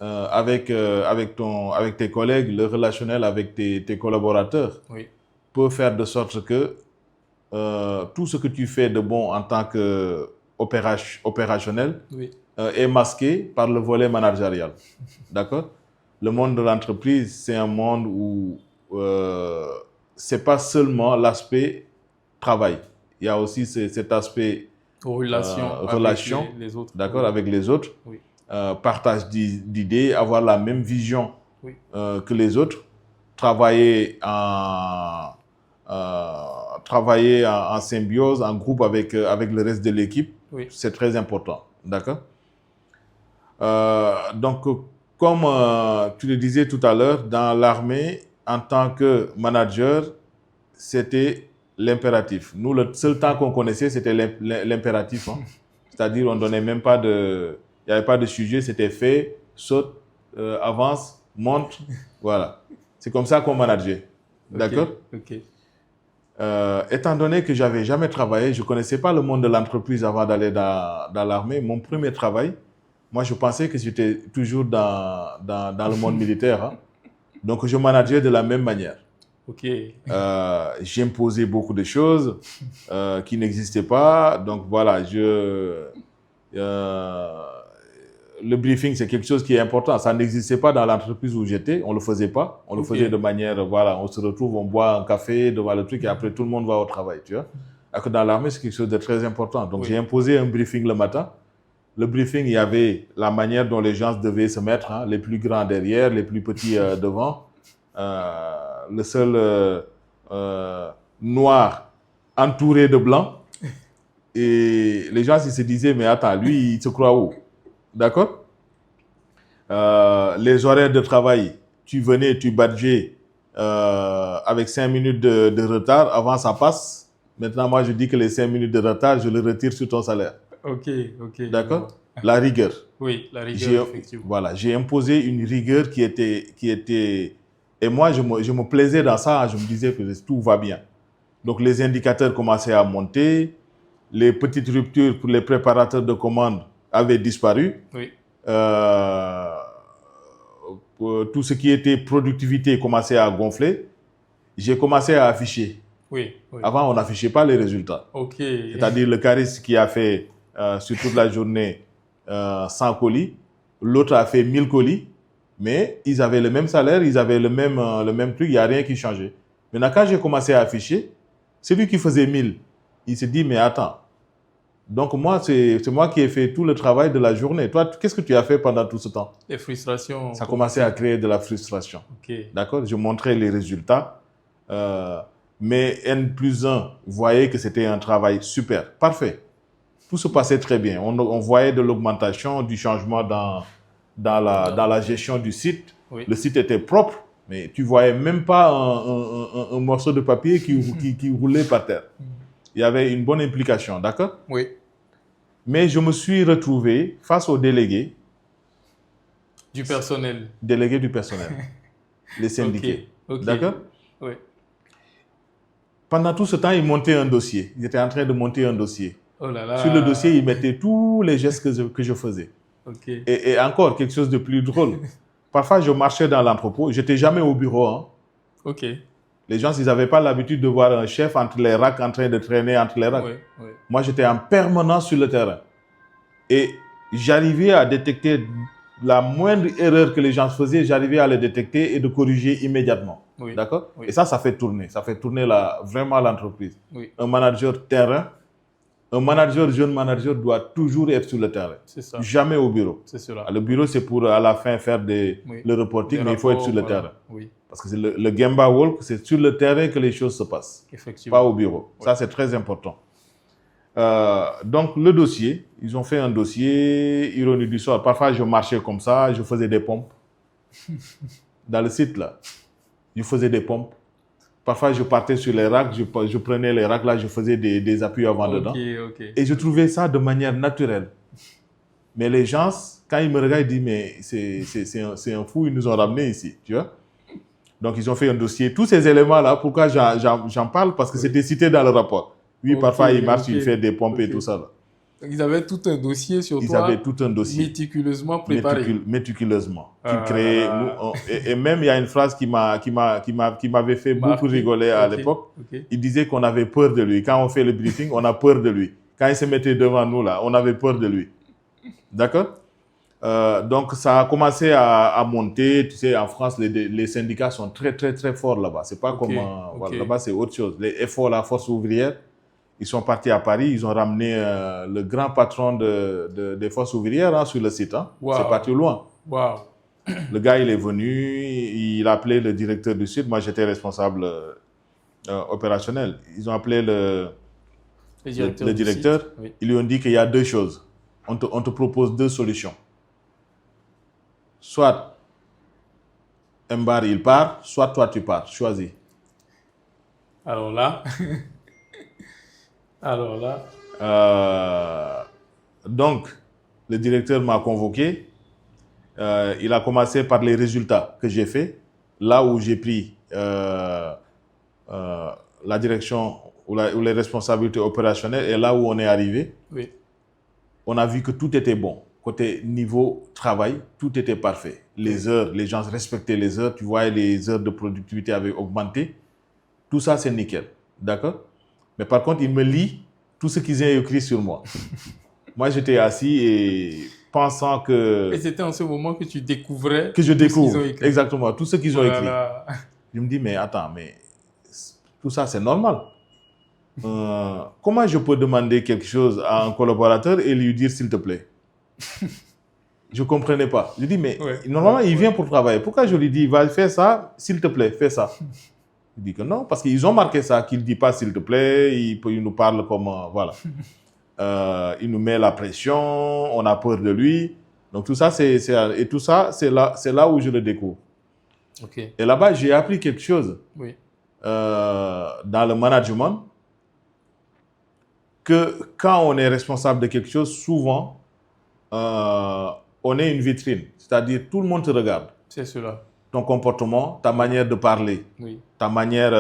avec tes collègues, le relationnel avec tes collaborateurs peut faire de sorte que tout ce que tu fais de bon en tant qu'opérationnel est masqué par le volet managérial. D'accord? Le monde de l'entreprise, c'est un monde où c'est pas seulement l'aspect travail. Il y a aussi cet aspect relation avec les autres. D'accord, avec les autres. Partage d'idées, avoir la même vision que les autres, travailler en symbiose, en groupe avec le reste de l'équipe, c'est très important. D'accord? Donc, comme tu le disais tout à l'heure, dans l'armée, en tant que manager, c'était l'impératif. Nous, le seul temps qu'on connaissait, c'était l'impératif. Hein. C'est-à-dire, on donnait même pas de... Il n'y avait pas de sujet, c'était fait, saute, avance, monte, voilà. C'est comme ça qu'on manageait. D'accord? Étant donné que je n'avais jamais travaillé, je ne connaissais pas le monde de l'entreprise avant d'aller dans l'armée. Mon premier travail, moi, je pensais que j'étais toujours dans le monde militaire. Hein. Donc, je manageais de la même manière. J'imposais beaucoup de choses qui n'existaient pas. Donc, voilà, le briefing, c'est quelque chose qui est important. Ça n'existait pas dans l'entreprise où j'étais. On ne le faisait pas. On le faisait de manière, voilà, on se retrouve, on boit un café devant le truc et après, tout le monde va au travail, tu vois. Alors que dans l'armée, c'est quelque chose de très important. Donc, j'ai imposé un briefing le matin. Le briefing, il y avait la manière dont les gens devaient se mettre, hein, les plus grands derrière, les plus petits devant. Le seul noir entouré de blanc. Et les gens, ils se disaient, mais attends, lui, il se croit où? D'accord? Les horaires de travail, tu venais, tu badgeais avec 5 minutes de retard. Avant, ça passe. Maintenant, moi, je dis que les 5 minutes de retard, je le retire sur ton salaire. D'accord? La rigueur. Oui, la rigueur, effectivement. Voilà, j'ai imposé une rigueur qui était... Et moi, je me plaisais dans ça. Je me disais que tout va bien. Donc, les indicateurs commençaient à monter. Les petites ruptures pour les préparateurs de commandes avaient disparu. Tout ce qui était productivité commençait à gonfler. J'ai commencé à afficher. Avant, on n'affichait pas les résultats. C'est-à-dire le cariste qui a fait sur toute la journée 100 colis, l'autre a fait 1000 colis, mais ils avaient le même salaire, ils avaient le même truc, il n'y a rien qui changeait. Maintenant, quand j'ai commencé à afficher, celui qui faisait 1000, il s'est dit, mais attends, donc moi, c'est moi qui ai fait tout le travail de la journée. Toi, qu'est-ce que tu as fait pendant tout ce temps? Les frustrations. Ça commençait à créer de la frustration. D'accord? Je montrais les résultats, mais N+1 voyait que c'était un travail super, parfait. Tout se passait très bien. On voyait de l'augmentation, du changement dans la gestion du site. Le site était propre, mais tu ne voyais même pas un morceau de papier qui roulait par terre. Il y avait une bonne implication, d'accord? Mais je me suis retrouvé face aux délégués. Du personnel. Délégués du personnel. Les syndiqués. D'accord? Pendant tout ce temps, ils montaient un dossier. Ils étaient en train de monter un dossier. Sur le dossier, ils mettaient tous les gestes que je faisais. Et encore, quelque chose de plus drôle. Parfois, je marchais dans l'entrepôt. Je n'étais jamais au bureau. Hein. Les gens, ils n'avaient pas l'habitude de voir un chef entre les racks en train de traîner entre les racks. Moi, j'étais en permanence sur le terrain. Et j'arrivais à détecter la moindre erreur que les gens faisaient, j'arrivais à le détecter et de corriger immédiatement. D'accord? Et ça fait tourner. Ça fait tourner vraiment l'entreprise. Un manager terrain, un manager, jeune manager doit toujours être sur le terrain. Jamais au bureau. Le bureau, c'est pour à la fin faire le reporting, mais il faut être sur le terrain. Parce que le Gemba Walk, c'est sur le terrain que les choses se passent. Pas au bureau. Ça, c'est très important. Donc, le dossier, ils ont fait un dossier, ironie du sort. Parfois, je marchais comme ça, je faisais des pompes. Dans le site, là, je faisais des pompes. Parfois, je partais sur les racks, je prenais les racks là, je faisais des appuis avant dedans. Et je trouvais ça de manière naturelle. Mais les gens, quand ils me regardent, ils disent, mais c'est un fou, ils nous ont ramenés ici, tu vois. Donc, ils ont fait un dossier. Tous ces éléments-là, pourquoi j'en parle? Parce que c'était cité dans le rapport. Oui, parfois, il marche, il fait des pompes et tout ça. Là. Donc, ils avaient tout un dossier sur toi. Ils avaient tout un dossier. Méticuleusement préparé. Méticuleusement. Qui créait, et même, il y a une phrase qui m'avait fait beaucoup rigoler à l'époque. Il disait qu'on avait peur de lui. Quand on fait le briefing, on a peur de lui. Quand il se mettait devant nous, là, on avait peur de lui. D'accord? Donc, ça a commencé à monter. Tu sais, en France, les syndicats sont très, très, très forts là-bas. C'est pas comme... Voilà, là-bas, c'est autre chose. Les FO, la force ouvrière, ils sont partis à Paris. Ils ont ramené le grand patron des forces ouvrières sur le site. Hein. Wow. C'est parti loin. Wow. Le gars, il est venu. Il a appelé le directeur du site. Moi, j'étais responsable opérationnel. Ils ont appelé le directeur. Oui. Ils lui ont dit qu'il y a deux choses. On te propose deux solutions. Soit Mbar, il part, soit toi, tu pars. Choisis. Alors là... donc, le directeur m'a convoqué. Il a commencé par les résultats que j'ai faits. Là où j'ai pris la direction ou les responsabilités opérationnelles et là où on est arrivé, oui. On a vu que tout était bon. Côté niveau travail, tout était parfait. Les heures, les gens respectaient les heures. Tu vois, les heures de productivité avaient augmenté. Tout ça, c'est nickel. D'accord? Mais par contre, il me lit tout ce qu'ils ont écrit sur moi. Moi, j'étais assis et pensant que... Et c'était en ce moment que tu découvrais... Que je découvre, exactement, tout ce qu'ils ont écrit. Je me dis, mais attends, mais tout ça, c'est normal. Comment je peux demander quelque chose à un collaborateur et lui dire, s'il te plaît? Je ne comprenais pas. Je dis, mais normalement, il vient pour travailler. Pourquoi je lui dis, va faire ça, s'il te plaît, fais ça? Il dit que non, parce qu'ils ont marqué ça, qu'il ne dit pas s'il te plaît, il nous parle comme, voilà. Il nous met la pression, on a peur de lui. Donc tout ça, c'est là où je le découvre. Okay. Et là-bas, j'ai appris quelque chose dans le management, que quand on est responsable de quelque chose, souvent, on est une vitrine. C'est-à-dire, tout le monde te regarde. C'est cela. Ton comportement, ta manière de parler, ta manière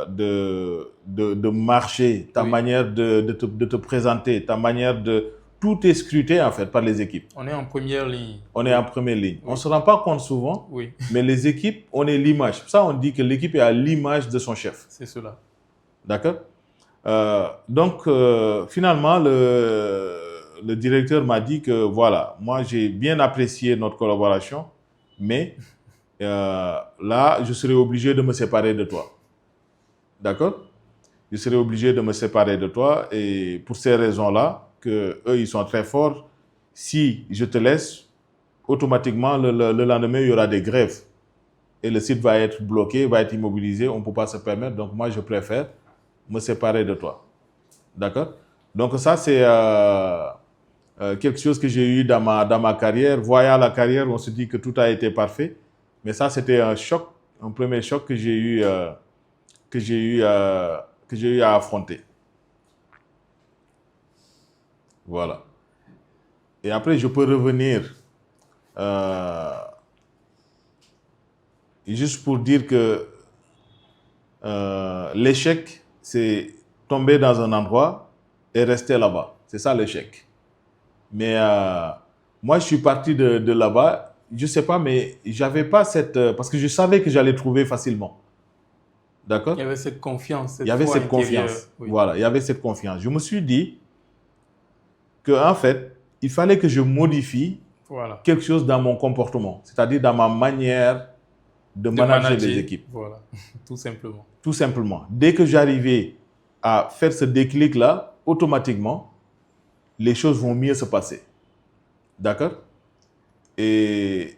de marcher, ta manière de te présenter, ta manière de... Tout est scruté, en fait, par les équipes. On est en première ligne. On est en première ligne. On ne se rend pas compte souvent, mais les équipes, on est l'image. Pour ça, on dit que l'équipe est à l'image de son chef. C'est cela. D'accord? Donc, finalement, le directeur m'a dit que, voilà, moi, j'ai bien apprécié notre collaboration, mais... là, je serai obligé de me séparer de toi. D'accord? Je serai obligé de me séparer de toi et pour ces raisons-là, que eux, ils sont très forts, si je te laisse, automatiquement, le lendemain, il y aura des grèves et le site va être bloqué, va être immobilisé, on ne peut pas se permettre. Donc, moi, je préfère me séparer de toi. D'accord? Donc, ça, c'est quelque chose que j'ai eu dans ma carrière. Voyant la carrière, on se dit que tout a été parfait. Mais ça, c'était un choc, un premier choc que j'ai eu à affronter. Voilà. Et après, je peux revenir juste pour dire que l'échec, c'est tomber dans un endroit et rester là-bas. C'est ça l'échec. Mais moi, je suis parti de là-bas. Je ne sais pas, mais j'avais pas cette... parce que je savais que j'allais trouver facilement. D'accord? Il y avait cette confiance. Il y avait cette confiance. Oui. Voilà, il y avait cette confiance. Je me suis dit qu'en fait, il fallait que je modifie quelque chose dans mon comportement. C'est-à-dire dans ma manière de manager les équipes. Voilà, tout simplement. Tout simplement. Dès que j'arrivais à faire ce déclic-là, automatiquement, les choses vont mieux se passer. D'accord? Et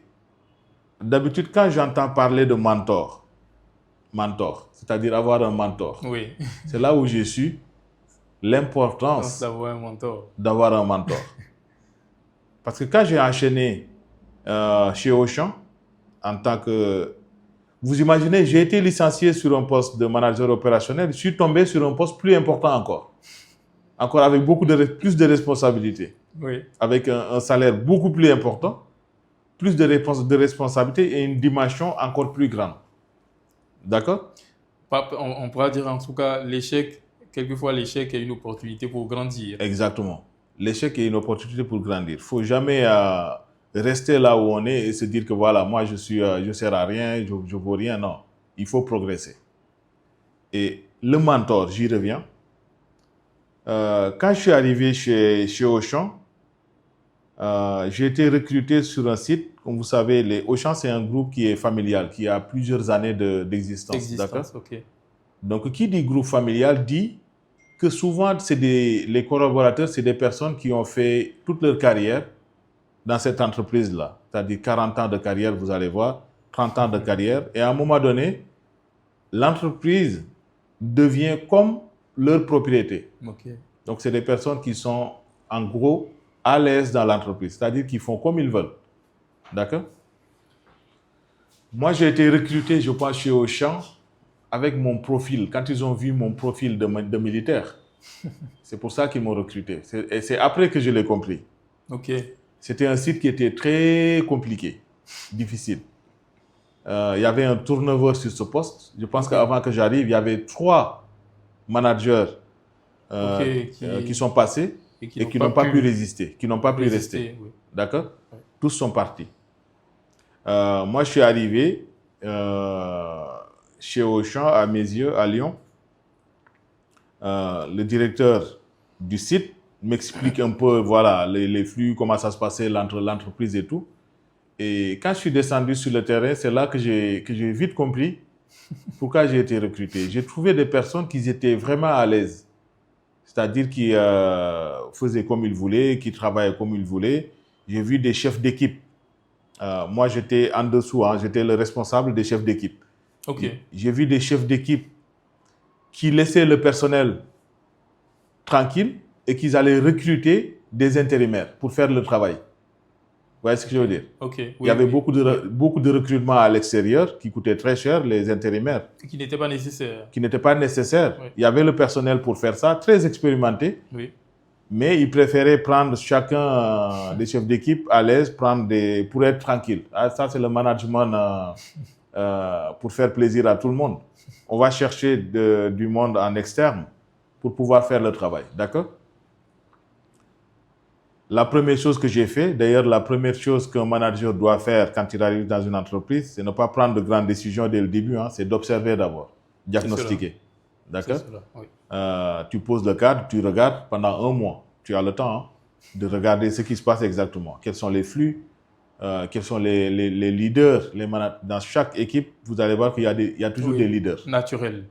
d'habitude, quand j'entends parler de mentor, c'est-à-dire avoir un mentor, c'est là où j'ai su l'importance d'avoir un mentor. Parce que quand j'ai enchaîné chez Auchan, en tant que Vous imaginez, j'ai été licencié sur un poste de manager opérationnel, je suis tombé sur un poste plus important encore. Encore avec plus de responsabilités. Oui. Avec un salaire beaucoup plus important, plus de responsabilités et une dimension encore plus grande. D'accord? On pourra dire en tout cas, quelquefois l'échec est une opportunité pour grandir. Exactement. L'échec est une opportunité pour grandir. Il ne faut jamais rester là où on est et se dire que voilà, moi je sers à rien, je ne vaux rien. Non, il faut progresser. Et le mentor, j'y reviens. Quand je suis arrivé chez Auchan, j'ai été recruté sur un site. Comme vous savez, Auchan, c'est un groupe qui est familial, qui a plusieurs années d'existence. D'accord? Ok. Donc, qui dit groupe familial dit que souvent, les collaborateurs, c'est des personnes qui ont fait toute leur carrière dans cette entreprise-là. C'est-à-dire 40 ans de carrière, vous allez voir, 30 ans de carrière. Et à un moment donné, l'entreprise devient comme leur propriété. Okay. Donc, c'est des personnes qui sont, en gros, à l'aise dans l'entreprise. C'est-à-dire qu'ils font comme ils veulent. D'accord? Moi, j'ai été recruté, je pense, chez Auchan, avec mon profil. Quand ils ont vu mon profil de militaire, c'est pour ça qu'ils m'ont recruté. Et c'est après que je l'ai compris. Ok. C'était un site qui était très compliqué, difficile. Il y avait un turnover sur ce poste. Je pense qu'avant que j'arrive, il y avait 3 managers qui sont passés et qui n'ont pas pu résister, qui n'ont pas pu rester. Oui. D'accord? Oui. Tous sont partis. Moi, je suis arrivé chez Auchan, à mes yeux, à Lyon. Le directeur du site m'explique un peu, voilà, les flux, comment ça se passait entre l'entreprise et tout. Et quand je suis descendu sur le terrain, c'est là que j'ai vite compris pourquoi j'ai été recruté. J'ai trouvé des personnes qui étaient vraiment à l'aise. C'est-à-dire qui faisaient comme ils voulaient, qui travaillaient comme ils voulaient. J'ai vu des chefs d'équipe. Moi, j'étais en dessous, hein, j'étais le responsable des chefs d'équipe. Okay. J'ai vu des chefs d'équipe qui laissaient le personnel tranquille et qu'ils allaient recruter des intérimaires pour faire le travail. Vous voyez ce que je veux dire? Okay. Oui, il y avait beaucoup de recrutements à l'extérieur qui coûtaient très cher, les intérimaires. Qui n'étaient pas nécessaires. Qui n'étaient pas nécessaires. Oui. Il y avait le personnel pour faire ça, très expérimenté. Oui. Mais ils préféraient prendre chacun des chefs d'équipe à l'aise, pour être tranquille. Ah, ça, c'est le management pour faire plaisir à tout le monde. On va chercher du monde en externe pour pouvoir faire le travail. D'accord? La première chose que j'ai fait, d'ailleurs, la première chose qu'un manager doit faire quand il arrive dans une entreprise, c'est ne pas prendre de grandes décisions dès le début, hein, c'est d'observer d'abord, diagnostiquer. D'accord? Oui. Tu poses le cadre, tu regardes pendant 1 mois. Tu as le temps, hein, de regarder ce qui se passe exactement. Quels sont les flux, quels sont les leaders, les managers. Dans chaque équipe, vous allez voir qu'il y a toujours des leaders. Naturels.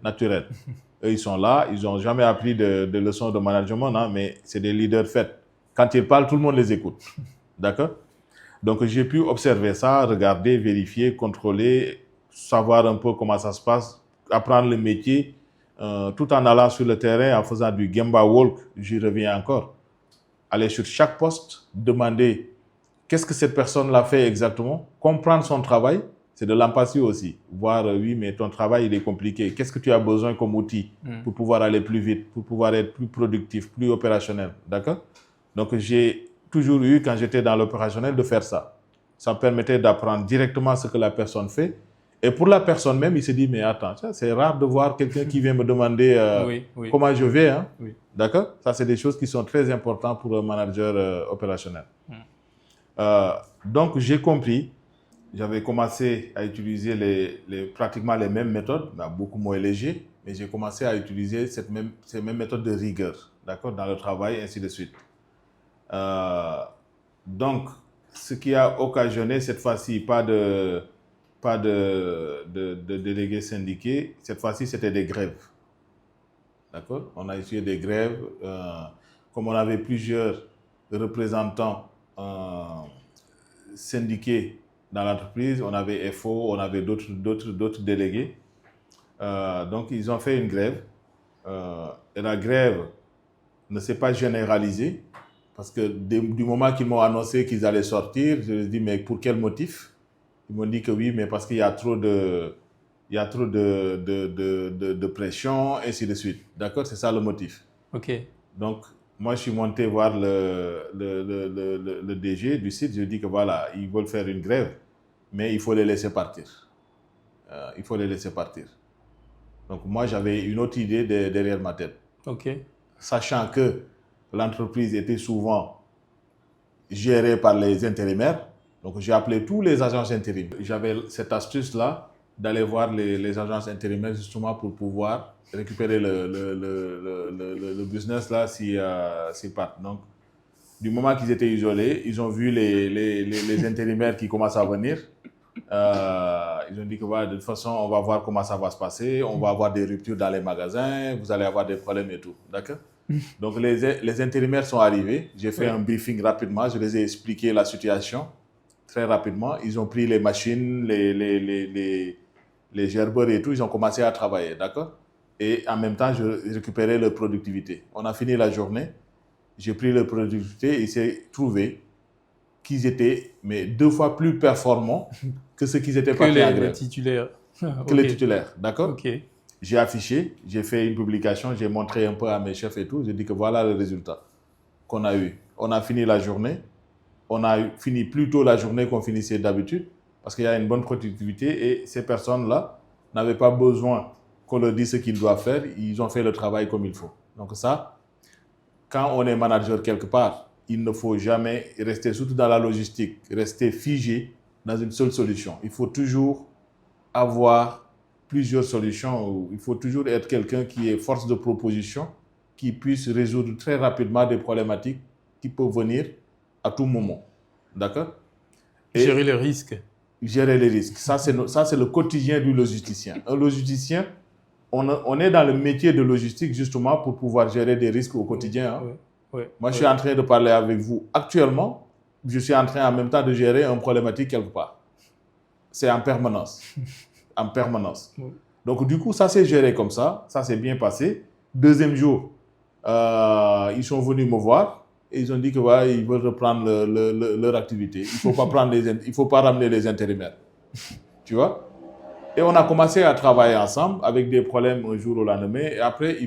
Eux, ils sont là, ils n'ont jamais appris de leçons de management, hein, mais c'est des leaders faits. Quand ils parlent, tout le monde les écoute. D'accord? Donc, j'ai pu observer ça, regarder, vérifier, contrôler, savoir un peu comment ça se passe, apprendre le métier, tout en allant sur le terrain, en faisant du Gemba Walk, j'y reviens encore. Aller sur chaque poste, demander qu'est-ce que cette personne-là fait exactement, comprendre son travail, c'est de l'empathie aussi. Voir, oui, mais ton travail, il est compliqué. Qu'est-ce que tu as besoin comme outil pour pouvoir aller plus vite, pour pouvoir être plus productif, plus opérationnel. D'accord? Donc, j'ai toujours eu, quand j'étais dans l'opérationnel, de faire ça. Ça me permettait d'apprendre directement ce que la personne fait. Et pour la personne même, il se dit, mais attends, c'est rare de voir quelqu'un qui vient me demander comment je vais. Hein? Oui. D'accord? Ça, c'est des choses qui sont très importantes pour un manager opérationnel. Donc, j'ai compris. J'avais commencé à utiliser pratiquement les mêmes méthodes, mais beaucoup moins léger. Mais j'ai commencé à utiliser ces mêmes méthodes de rigueur, d'accord, dans le travail, et ainsi de suite. Donc, ce qui a occasionné cette fois-ci, pas de délégués syndiqués, cette fois-ci c'était des grèves. D'accord? On a essayé des grèves. Comme on avait plusieurs représentants syndiqués dans l'entreprise, on avait FO, on avait d'autres délégués. Donc, ils ont fait une grève. Et la grève ne s'est pas généralisée. Parce que du moment qu'ils m'ont annoncé qu'ils allaient sortir, je leur ai dit, mais pour quel motif? Ils m'ont dit que oui, mais parce qu'il y a trop de il y a trop de pression, ainsi de suite. D'accord? C'est ça le motif. Ok. Donc, moi, je suis monté voir le DG du site. Je lui ai dit que voilà, ils veulent faire une grève, mais il faut les laisser partir. Il faut les laisser partir. Donc, moi, j'avais une autre idée derrière ma tête. Ok. Sachant que l'entreprise était souvent gérée par les intérimaires. Donc, j'ai appelé tous les agences intérim. J'avais cette astuce-là d'aller voir les agences intérimaires justement pour pouvoir récupérer le business là s'ils partent. Donc, du moment qu'ils étaient isolés, ils ont vu les intérimaires qui commencent à venir. Ils ont dit que voilà, de toute façon, on va voir comment ça va se passer. On va avoir des ruptures dans les magasins. Vous allez avoir des problèmes et tout. D'accord? Donc, les intérimaires sont arrivés. J'ai fait un briefing rapidement. Je les ai expliqué la situation très rapidement. Ils ont pris les machines, les gerbeurs et tout. Ils ont commencé à travailler. D'accord? Et en même temps, je récupérais leur productivité. On a fini la journée. J'ai pris leur productivité et il s'est trouvé qu'ils étaient 2 fois plus performants que ceux qui étaient partis en grève. Les titulaires. Que les titulaires, d'accord? Ok. J'ai affiché, j'ai fait une publication, j'ai montré un peu à mes chefs et tout. J'ai dit que voilà le résultat qu'on a eu. On a fini la journée. On a fini plus tôt la journée qu'on finissait d'habitude parce qu'il y a une bonne productivité et ces personnes-là n'avaient pas besoin qu'on leur dise ce qu'ils doivent faire. Ils ont fait le travail comme il faut. Donc ça, quand on est manager quelque part, il ne faut jamais rester, surtout dans la logistique, rester figé dans une seule solution. Il faut toujours avoir plusieurs solutions. Il faut toujours être quelqu'un qui est force de proposition, qui puisse résoudre très rapidement des problématiques qui peuvent venir à tout moment. D'accord? Et gérer les risques. Gérer les risques. Ça, c'est le quotidien du logisticien. Un logisticien, on est dans le métier de logistique justement pour pouvoir gérer des risques au quotidien. Hein. Moi, je suis en train de parler avec vous actuellement. Je suis en train en même temps de gérer une problématique quelque part. C'est en permanence. En permanence. Donc, du coup, ça s'est géré comme ça. Ça s'est bien passé. Deuxième jour, ils sont venus me voir et ils ont dit que voilà, ils veulent reprendre leur activité. Il ne faut pas ramener les intérimaires. Tu vois? Et on a commencé à travailler ensemble avec des problèmes un jour au lendemain. Et après,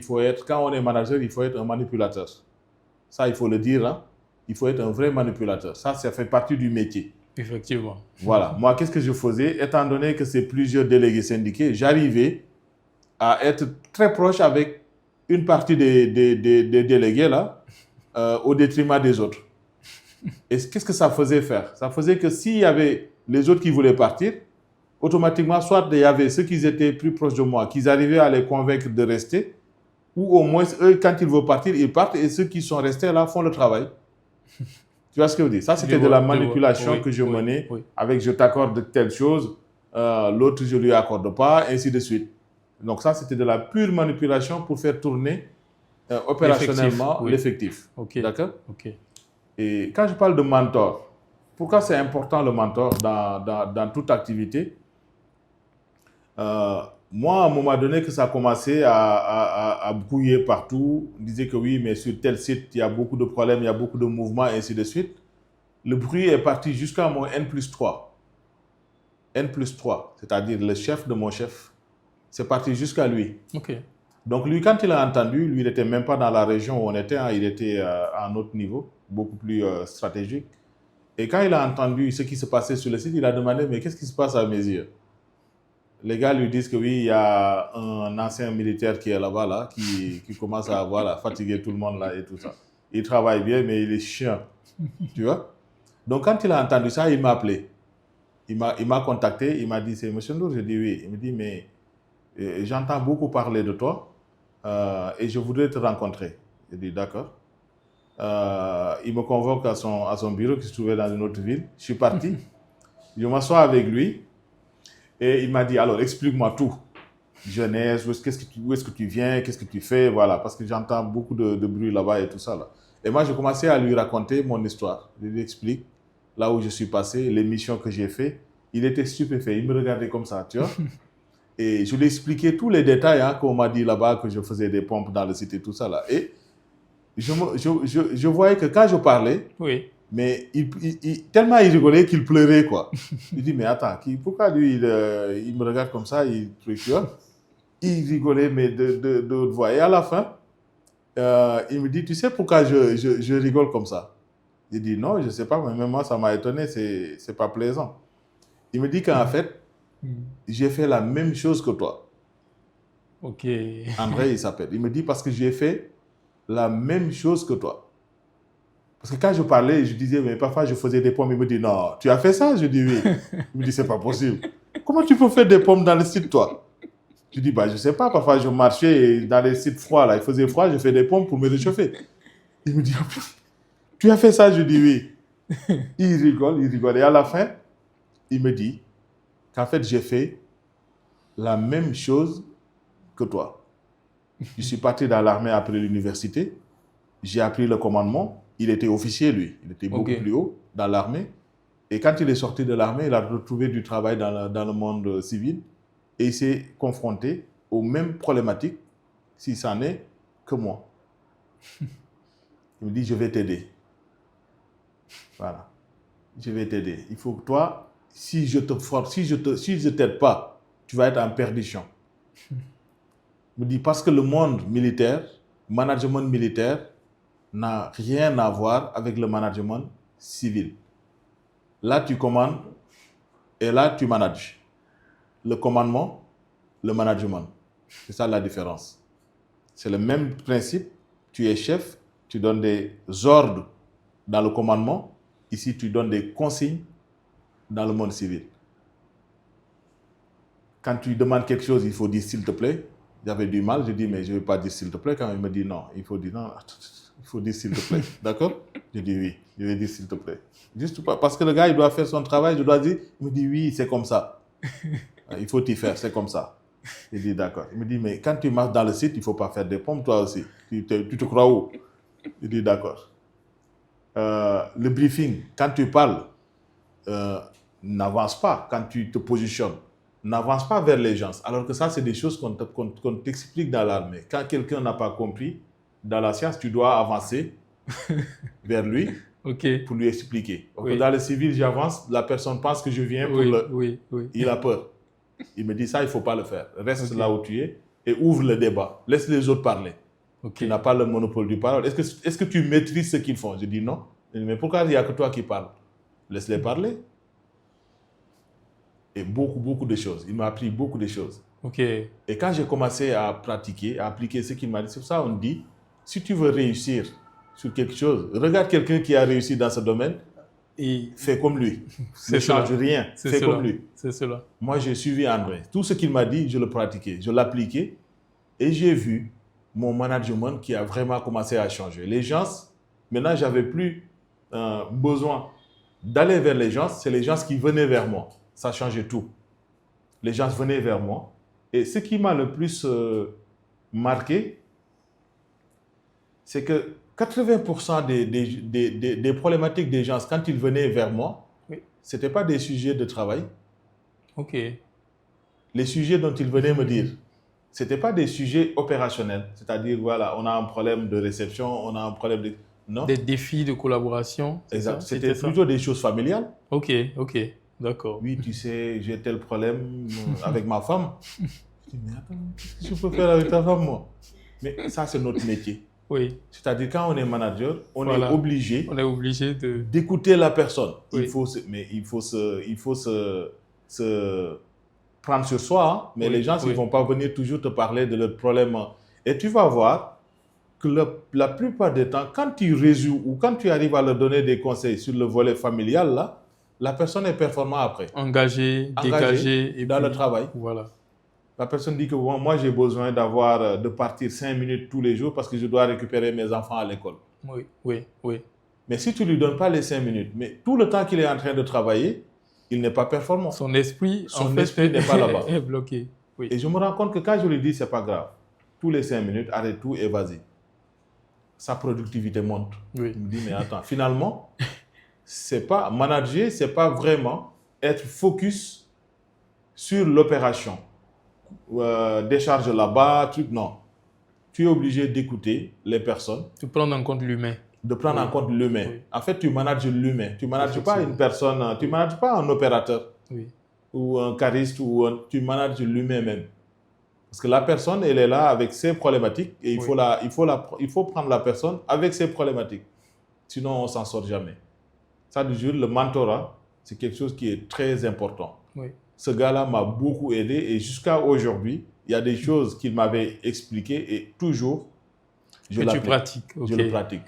quand on est manager, il faut être un manipulateur. Ça, il faut le dire. Hein? Il faut être un vrai manipulateur. Ça fait partie du métier. Effectivement. Voilà. Moi, qu'est-ce que je faisais? Étant donné que c'est plusieurs délégués syndiqués, j'arrivais à être très proche avec une partie des délégués là, au détriment des autres. Et qu'est-ce que ça faisait faire? Ça faisait que s'il y avait les autres qui voulaient partir, automatiquement, soit il y avait ceux qui étaient plus proches de moi, qu'ils arrivaient à les convaincre de rester, ou au moins, eux, quand ils veulent partir, ils partent, et ceux qui sont restés là font le travail. Tu vois ce que je veux dire? Ça, c'était de la manipulation que je menais avec je t'accorde telle chose, l'autre je ne lui accorde pas, ainsi de suite. Donc ça, c'était de la pure manipulation pour faire tourner opérationnellement l'effectif. D'accord? Et quand je parle de mentor, pourquoi c'est important le mentor dans toute activité? Moi, à un moment donné, que ça a commencé à brouiller partout, on disait que oui, mais sur tel site, il y a beaucoup de problèmes, il y a beaucoup de mouvements, et ainsi de suite. Le bruit est parti jusqu'à mon N+3. N+3, c'est-à-dire le chef de mon chef, c'est parti jusqu'à lui. Donc lui, quand il a entendu, lui, il n'était même pas dans la région où on était, hein, il était à un autre niveau, beaucoup plus stratégique. Et quand il a entendu ce qui se passait sur le site, il a demandé, mais qu'est-ce qui se passe à mes yeux? Les gars lui disent que oui, il y a un ancien militaire qui est là-bas, là, qui commence à fatiguer tout le monde là et tout ça. Il travaille bien, mais il est chiant. Tu vois? Donc, quand il a entendu ça, il m'a appelé. Il m'a contacté, il m'a dit, c'est M. Ndour? Je dis oui. Il me dit, mais j'entends beaucoup parler de toi et je voudrais te rencontrer. Je dis d'accord. Il me convoque à son bureau qui se trouvait dans une autre ville. Je suis parti. Je m'assois avec lui. Et il m'a dit, alors, explique-moi tout. Jeunesse, où est-ce que tu viens, qu'est-ce que tu fais, voilà. Parce que j'entends beaucoup de bruit là-bas et tout ça, là. Et moi, je commençais à lui raconter mon histoire. Je lui explique là où je suis passé, les missions que j'ai fait. Il était stupéfait, il me regardait comme ça, tu vois. Et je lui ai expliqué tous les détails, hein, qu'on m'a dit là-bas, que je faisais des pompes dans le site et tout ça, là. Et je voyais que quand je parlais, Mais tellement il rigolait qu'il pleurait, quoi. Il dit, mais attends, pourquoi lui, il me regarde comme ça, il rigolait, mais de haute voix. Et à la fin, il me dit, tu sais pourquoi je rigole comme ça? Il dit, non, je ne sais pas, mais même moi, ça m'a étonné, c'est pas plaisant. Il me dit qu'en fait, j'ai fait la même chose que toi. Ok. André, il s'appelle. Il me dit, parce que j'ai fait la même chose que toi. Parce que quand je parlais, je disais, mais parfois je faisais des pommes. Il me dit, non, tu as fait ça? Je dis, oui. Il me dit, c'est pas possible. Comment tu peux faire des pommes dans le site, toi? Je dis, bah, je sais pas. Parfois, je marchais dans les sites froids, là. Il faisait froid, je fais des pommes pour me réchauffer. Il me dit, oh, putain, tu as fait ça? Je dis, oui. Il rigole. Et à la fin, il me dit qu'en fait, j'ai fait la même chose que toi. Je suis parti dans l'armée après l'université. J'ai appris le commandement. Il était officier, lui. Il était beaucoup plus haut dans l'armée. Et quand il est sorti de l'armée, il a retrouvé du travail dans le monde civil. Et il s'est confronté aux mêmes problématiques, si ça n'est que moi. Il me dit, je vais t'aider. Voilà. Je vais t'aider. Il faut que toi, si je te force, si je t'aide pas, tu vas être en perdition. Il me dit, parce que le monde militaire, management militaire, n'a rien à voir avec le management civil. Là, tu commandes et là, tu manages. Le commandement, le management. C'est ça la différence. C'est le même principe. Tu es chef, tu donnes des ordres dans le commandement. Ici, tu donnes des consignes dans le monde civil. Quand tu demandes quelque chose, il faut dire s'il te plaît. J'avais du mal, je dis mais je ne vais pas dire s'il te plaît. Quand il me dit non, il faut dire non. Il faut dire s'il te plaît. D'accord? Je dis oui, je vais dire s'il te plaît. Juste parce que le gars, il doit faire son travail, je dois dire, il me dit oui, c'est comme ça. Il faut t'y faire, c'est comme ça. Je dis d'accord. Il me dit, mais quand tu marches dans le site, il ne faut pas faire des pompes, toi aussi. Tu te crois où? Je dis d'accord. Le briefing, quand tu parles, n'avance pas quand tu te positionnes. N'avance pas vers les gens. Alors que ça, c'est des choses qu'on t'explique dans l'armée. Quand quelqu'un n'a pas compris, dans la science, tu dois avancer vers lui pour lui expliquer. Donc, dans le civil, j'avance, la personne pense que je viens pour Il a peur. Il me dit ça, il ne faut pas le faire. Reste là où tu es et ouvre le débat. Laisse les autres parler. Tu n'as pas le monopole du parole. Est-ce que tu maîtrises ce qu'ils font? Je dis non. Je dis, mais pourquoi il n'y a que toi qui parles? Laisse-les parler. Et beaucoup de choses. Il m'a appris beaucoup de choses. Et quand j'ai commencé à pratiquer, à appliquer ce qu'il m'a dit, c'est pour ça qu'on dit, si tu veux réussir sur quelque chose, regarde quelqu'un qui a réussi dans ce domaine et fais comme lui. Ne change rien, fais comme lui. C'est cela. Moi, j'ai suivi André. Tout ce qu'il m'a dit, je le pratiquais, je l'appliquais et j'ai vu mon management qui a vraiment commencé à changer. Les gens, maintenant, je n'avais plus besoin d'aller vers les gens, c'est les gens qui venaient vers moi. Ça changeait tout. Les gens venaient vers moi. Et ce qui m'a le plus marqué, c'est que 80% des problématiques des gens, quand ils venaient vers moi, ce n'étaient pas des sujets de travail. Les sujets dont ils venaient me dire, ce n'étaient pas des sujets opérationnels. C'est-à-dire, voilà, on a un problème de réception, on a un problème de... Non. Des défis de collaboration. Exact. C'était plutôt des choses familiales. D'accord. Oui, tu sais, j'ai tel problème avec ma femme. Je dis, mais attends, qu'est-ce que je peux faire avec ta femme, moi? Mais ça, c'est notre métier. C'est-à-dire, quand on est manager, on est obligé d'écouter la personne. Il faut se prendre sur soi, hein? Mais les gens, ils ne vont pas venir toujours te parler de leurs problèmes. Et tu vas voir que la plupart des temps, quand tu résous ou quand tu arrives à leur donner des conseils sur le volet familial, là, la personne est performante après. Engagée, dégagée. Dans le travail. Voilà. La personne dit que moi, j'ai besoin de partir 5 minutes tous les jours parce que je dois récupérer mes enfants à l'école. Oui. Mais si tu ne lui donnes pas les 5 minutes, mais tout le temps qu'il est en train de travailler, il n'est pas performant. Son esprit n'est pas là-bas. Est bloqué. Et je me rends compte que quand je lui dis, ce n'est pas grave, tous les 5 minutes, arrête tout et vas-y. Sa productivité monte. Il me dit, mais attends, finalement, manager, ce n'est pas vraiment être focus sur l'opération. Décharge là-bas, non. Tu es obligé d'écouter les personnes. Tu prends en compte l'humain. de prendre Oui. en compte l'humain. Oui. En fait, tu manages l'humain. Tu manages pas Effectivement. une personne, tu manages pas un opérateur Oui. ou un cariste tu manages l'humain même. Parce que la personne, elle est là avec ses problématiques et Oui. il faut prendre la personne avec ses problématiques. Sinon, on s'en sort jamais. Ça, du jour, le mentorat, c'est quelque chose qui est très important. Oui. Ce gars-là m'a beaucoup aidé et jusqu'à aujourd'hui, il y a des choses qu'il m'avait expliquées et toujours, je Que tu l'applique. pratiques. Je Ok. le pratique.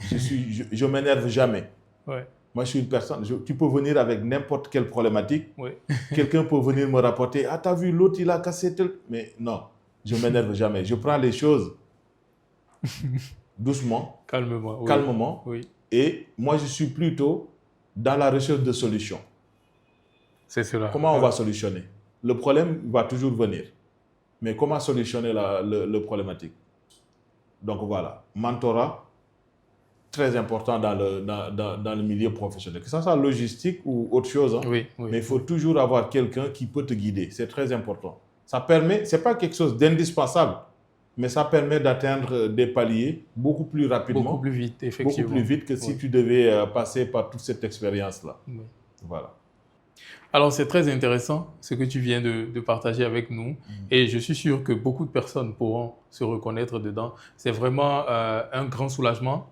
Je m'énerve jamais. Ouais. Moi, je suis une personne, tu peux venir avec n'importe quelle problématique. Oui. Quelqu'un peut venir me rapporter, ah, t'as vu, l'autre, il a cassé tel... Mais non, je m'énerve jamais. Je prends les choses doucement, Calmement. Oui. calmement. Oui. Et moi, je suis plutôt dans la recherche de solutions. C'est cela. Comment on va solutionner? Le problème va toujours venir. Mais comment solutionner le problématique? Donc voilà, mentorat, très important dans le milieu professionnel. Que ce soit logistique ou autre chose, hein, Oui. Oui. mais il faut toujours avoir quelqu'un qui peut te guider. C'est très important. Ça permet, c'est pas quelque chose d'indispensable, mais ça permet d'atteindre des paliers beaucoup plus rapidement, Beaucoup plus vite, effectivement. beaucoup plus vite que si Oui. tu devais passer par toute cette expérience-là. Oui. Voilà. Alors, c'est très intéressant ce que tu viens de partager avec nous et je suis sûr que beaucoup de personnes pourront se reconnaître dedans. C'est vraiment un grand soulagement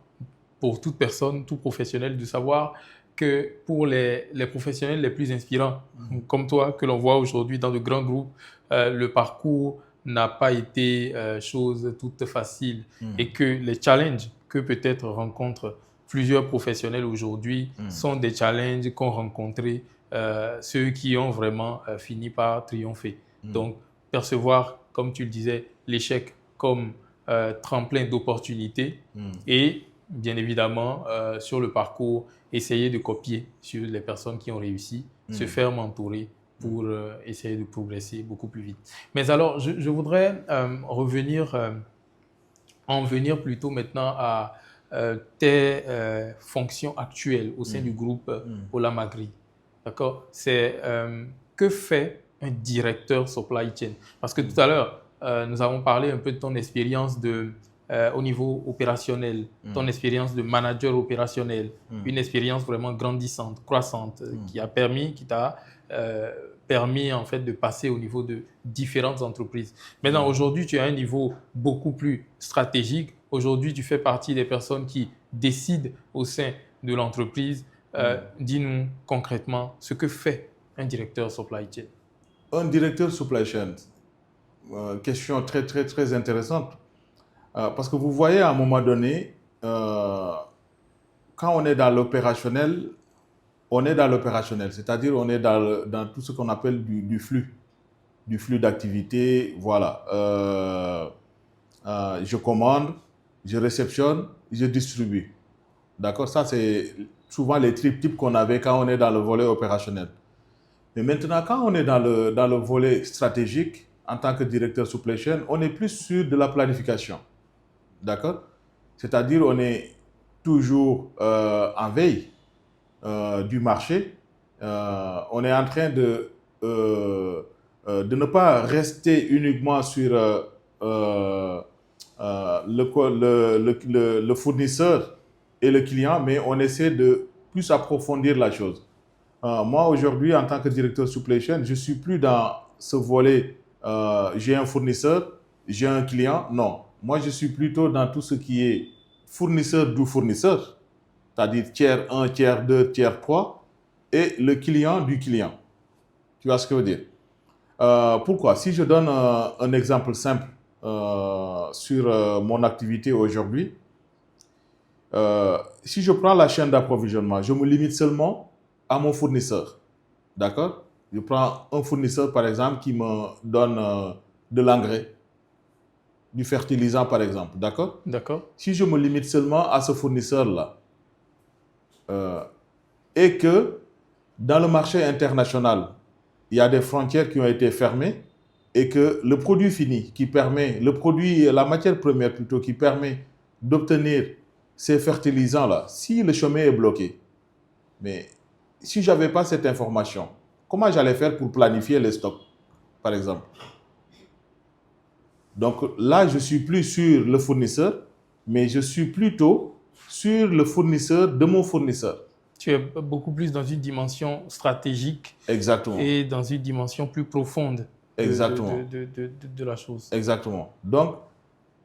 pour toute personne, tout professionnel, de savoir que pour les professionnels les plus inspirants, comme toi, que l'on voit aujourd'hui dans de grands groupes, le parcours n'a pas été chose toute facile et que les challenges que peut-être rencontrent plusieurs professionnels aujourd'hui sont des challenges qu'ont rencontrés ceux qui ont vraiment fini par triompher. Donc, percevoir, comme tu le disais, l'échec comme tremplin d'opportunités et bien évidemment, sur le parcours, essayer de copier sur les personnes qui ont réussi, se faire mentorer pour essayer de progresser beaucoup plus vite. Mais alors, je voudrais en venir plutôt maintenant à tes fonctions actuelles au sein du groupe Olam Agri. D'accord? C'est que fait un directeur supply chain? Parce que tout à l'heure, nous avons parlé un peu de ton expérience au niveau opérationnel, ton expérience de manager opérationnel, une expérience vraiment grandissante, croissante, qui t'a permis en fait de passer au niveau de différentes entreprises. Maintenant, aujourd'hui, tu as un niveau beaucoup plus stratégique. Aujourd'hui, tu fais partie des personnes qui décident au sein de l'entreprise. Dis-nous concrètement ce que fait un directeur supply chain. Un directeur supply chain, question très, très, très intéressante. Parce que vous voyez, à un moment donné, quand on est dans l'opérationnel, c'est-à-dire on est dans tout ce qu'on appelle du flux d'activité. Voilà. Je commande, je réceptionne, je distribue. D'accord? Ça, c'est souvent les triptyques qu'on avait quand on est dans le volet opérationnel. Mais maintenant, quand on est dans le volet stratégique, en tant que directeur supply chain, on est plus sur de la planification. D'accord? C'est-à-dire, on est toujours en veille du marché. On est en train de ne pas rester uniquement sur le fournisseur et le client, mais on essaie de plus approfondir la chose. Moi, aujourd'hui, en tant que directeur supply chain, je ne suis plus dans ce volet j'ai un fournisseur, j'ai un client. Non. Moi, je suis plutôt dans tout ce qui est fournisseur du fournisseur, c'est-à-dire tiers 1, tiers 2, tiers 3, et le client du client. Tu vois ce que je veux dire? Pourquoi? Si je donne un exemple simple sur mon activité aujourd'hui, si je prends la chaîne d'approvisionnement, je me limite seulement à mon fournisseur. D'accord? Je prends un fournisseur, par exemple, qui me donne de l'engrais, du fertilisant, par exemple. D'accord? D'accord. Si je me limite seulement à ce fournisseur-là, et que dans le marché international, il y a des frontières qui ont été fermées et que le produit fini qui permet, la matière première plutôt, qui permet d'obtenir ces fertilisants-là, si le chemin est bloqué, mais si je n'avais pas cette information, comment j'allais faire pour planifier les stocks, par exemple? Donc là, je ne suis plus sur le fournisseur, mais je suis plutôt sur le fournisseur de mon fournisseur. Tu es beaucoup plus dans une dimension stratégique. Exactement. Et dans une dimension plus profonde Exactement. De la chose. Exactement. Donc,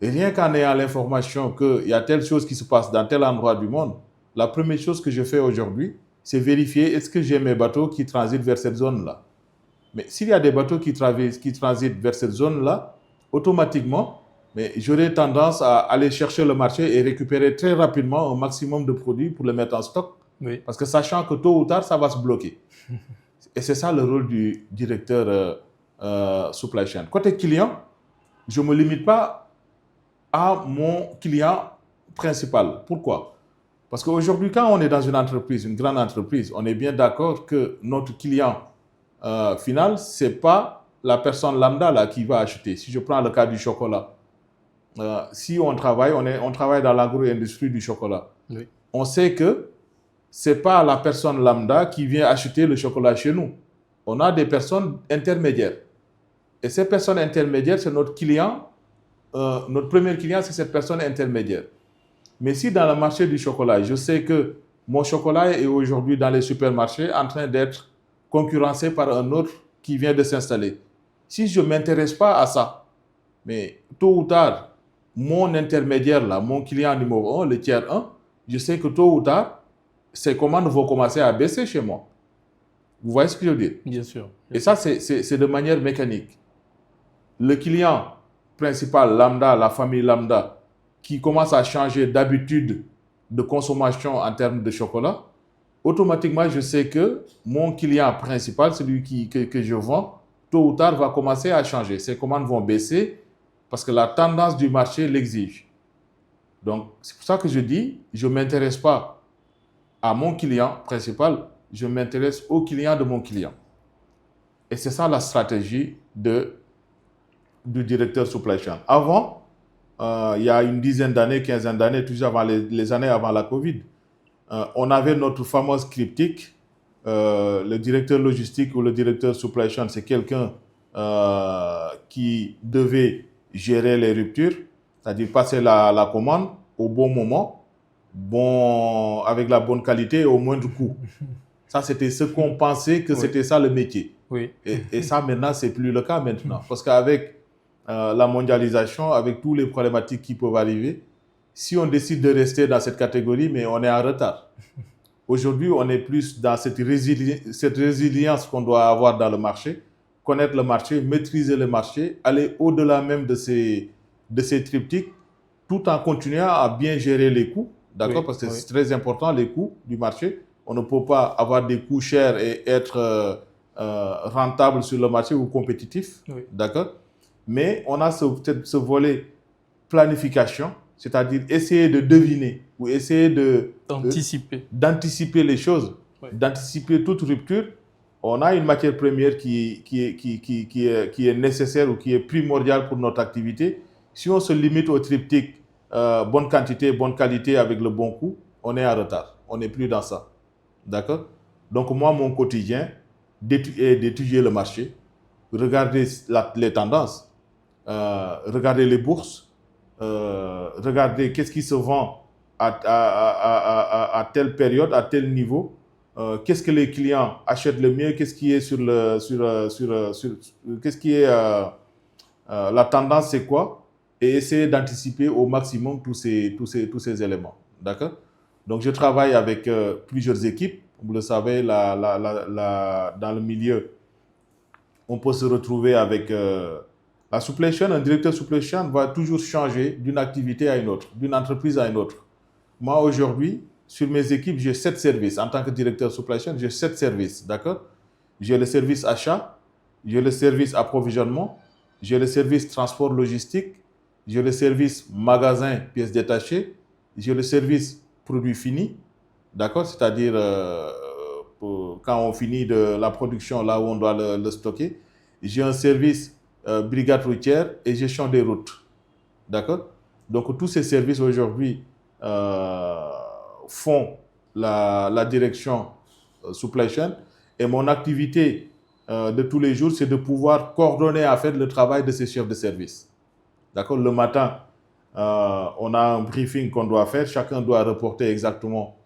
rien qu'en ayant l'information qu'il y a telle chose qui se passe dans tel endroit du monde, la première chose que je fais aujourd'hui, c'est vérifier est-ce que j'ai mes bateaux qui transitent vers cette zone-là. Mais s'il y a des bateaux qui transitent vers cette zone-là, automatiquement, mais j'aurai tendance à aller chercher le marché et récupérer très rapidement un maximum de produits pour les mettre en stock. Oui. Parce que sachant que tôt ou tard, ça va se bloquer. Et c'est ça le rôle du directeur supply chain. Côté client, je ne me limite pas à mon client principal. Pourquoi? Parce qu'aujourd'hui, quand on est dans une entreprise, une grande entreprise, on est bien d'accord que notre client final, ce n'est pas la personne lambda là, qui va acheter. Si je prends le cas du chocolat, si on travaille dans l'agro-industrie du chocolat, oui. On sait que ce n'est pas la personne lambda qui vient acheter le chocolat chez nous. On a des personnes intermédiaires. Et ces personnes intermédiaires, c'est notre client. Notre premier client, c'est cette personne intermédiaire. Mais si dans le marché du chocolat, je sais que mon chocolat est aujourd'hui dans les supermarchés en train d'être concurrencé par un autre qui vient de s'installer. Si je ne m'intéresse pas à ça, mais tôt ou tard, mon intermédiaire, là, mon client numéro 1, le tiers 1, je sais que tôt ou tard, ces commandes vont commencer à baisser chez moi. Vous voyez ce que je veux dire? Bien sûr. Et ça, c'est de manière mécanique. Le client principal lambda, la famille lambda, qui commence à changer d'habitude de consommation en termes de chocolat, automatiquement, je sais que mon client principal, celui que je vends, tôt ou tard va commencer à changer. Ces commandes vont baisser parce que la tendance du marché l'exige. Donc, c'est pour ça que je dis, je ne m'intéresse pas à mon client principal, je m'intéresse au client de mon client. Et c'est ça la stratégie du directeur supply chain. Avant, il y a une dizaine d'années, quinzaine d'années, toujours avant les années avant la Covid, on avait notre fameuse cryptique. Le directeur logistique ou le directeur supply chain, c'est quelqu'un qui devait gérer les ruptures, c'est-à-dire passer la commande au bon moment, avec la bonne qualité et au moindre coût. Ça, c'était ce qu'on pensait que c'était ça le métier. Oui. Et ça, maintenant, ce n'est plus le cas maintenant. Parce qu'avec la mondialisation, avec toutes les problématiques qui peuvent arriver, si on décide de rester dans cette catégorie, mais on est en retard. Aujourd'hui, on est plus dans cette résilience qu'on doit avoir dans le marché, connaître le marché, maîtriser le marché, aller au-delà même de ces triptyques, tout en continuant à bien gérer les coûts, d'accord? Parce que c'est très important, les coûts du marché. On ne peut pas avoir des coûts chers et être rentable sur le marché ou compétitif, d'accord? Mais on a ce volet planification, c'est-à-dire essayer de deviner ou essayer d'anticiper les choses, d'anticiper toute rupture. On a une matière première qui est nécessaire ou qui est primordiale pour notre activité. Si on se limite au triptyque bonne quantité, bonne qualité avec le bon coût, on est en retard. On n'est plus dans ça. D'accord? Donc moi, mon quotidien est d'étudier le marché, regarder les tendances, regarder les bourses, regarder qu'est-ce qui se vend à telle période, à tel niveau, qu'est-ce que les clients achètent le mieux, qu'est-ce qui est qu'est-ce qui est la tendance, c'est quoi, et essayer d'anticiper au maximum tous ces éléments. D'accord? Donc je travaille avec plusieurs équipes. Vous le savez, dans le milieu, on peut se retrouver avec la supply chain. Un directeur supply chain va toujours changer d'une activité à une autre, d'une entreprise à une autre. Moi, aujourd'hui, sur mes équipes, j'ai 7 services. En tant que directeur supply chain, j'ai 7 services, d'accord? J'ai le service achat, j'ai le service approvisionnement, j'ai le service transport logistique, j'ai le service magasin pièces détachées, j'ai le service produits finis, d'accord? C'est-à-dire quand on finit de la production, là où on doit le stocker. J'ai un service brigade routière et gestion des routes, d'accord? Donc tous ces services aujourd'hui font la direction supply chain, et mon activité de tous les jours, c'est de pouvoir coordonner en fait le travail de ces chefs de service. D'accord? Le matin, On a un briefing qu'on doit faire. Chacun doit reporter exactement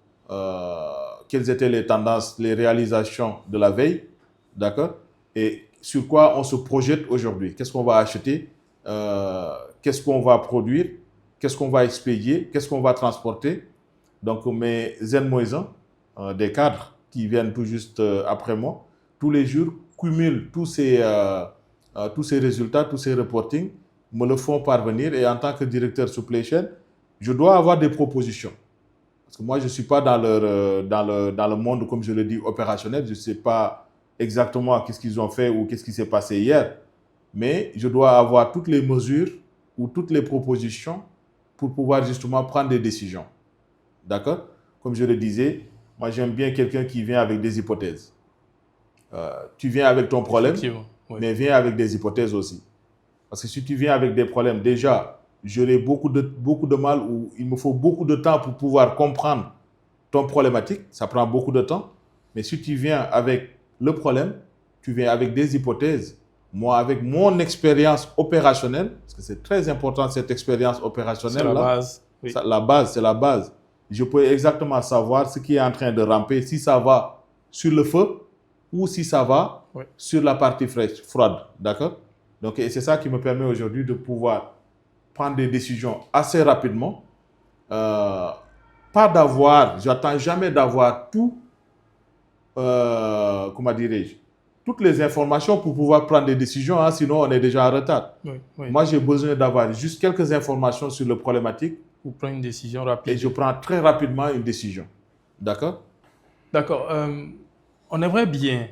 quelles étaient les tendances, les réalisations de la veille, d'accord? Et sur quoi on se projette aujourd'hui. Qu'est-ce qu'on va acheter? Qu'est-ce qu'on va produire? Qu'est-ce qu'on va expédier? Qu'est-ce qu'on va transporter? Donc, mes N-1, des cadres qui viennent tout juste après moi, tous les jours, cumulent tous ces résultats, tous ces reportings, me le font parvenir. Et en tant que directeur supply chain, je dois avoir des propositions. Parce que moi, je ne suis pas dans le monde, comme je le dis, opérationnel. Je ne sais pas exactement qu'est-ce qu'ils ont fait ou qu'est-ce qui s'est passé hier. Mais je dois avoir toutes les mesures ou toutes les propositions pour pouvoir justement prendre des décisions. D'accord? Comme je le disais, moi, j'aime bien quelqu'un qui vient avec des hypothèses. Tu viens avec ton problème, Oui. mais viens avec des hypothèses aussi. Parce que si tu viens avec des problèmes, déjà, j'aurai beaucoup de mal ou il me faut beaucoup de temps pour pouvoir comprendre ton problématique. Ça prend beaucoup de temps. Mais si tu viens avec le problème, tu viens avec des hypothèses. Moi, avec mon expérience opérationnelle, parce que c'est très important cette expérience opérationnelle. C'est la base. Oui. La base, c'est la base. Je peux exactement savoir ce qui est en train de ramper, si ça va sur le feu ou si ça va sur la partie froide. D'accord? Donc, et c'est ça qui me permet aujourd'hui de pouvoir prendre des décisions assez rapidement. J'attends jamais d'avoir comment dirais-je, toutes les informations pour pouvoir prendre des décisions, hein, sinon on est déjà en retard. Oui. Moi, j'ai besoin d'avoir juste quelques informations sur le problématique. Pour prendre une décision rapide. Et je prends très rapidement une décision. D'accord? D'accord. On aimerait bien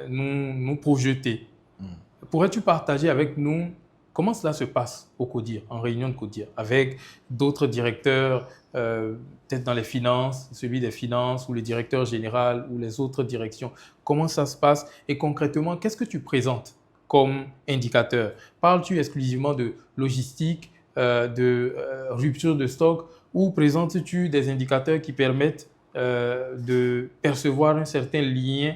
nous projeter. Pourrais-tu partager avec nous comment cela se passe au CODIR, en réunion de CODIR, avec d'autres directeurs, peut-être dans les finances, celui des finances ou le directeur général ou les autres directions? Comment ça se passe et concrètement, qu'est-ce que tu présentes comme indicateur? Parles-tu exclusivement de logistique, de rupture de stock ou présentes-tu des indicateurs qui permettent de percevoir un certain lien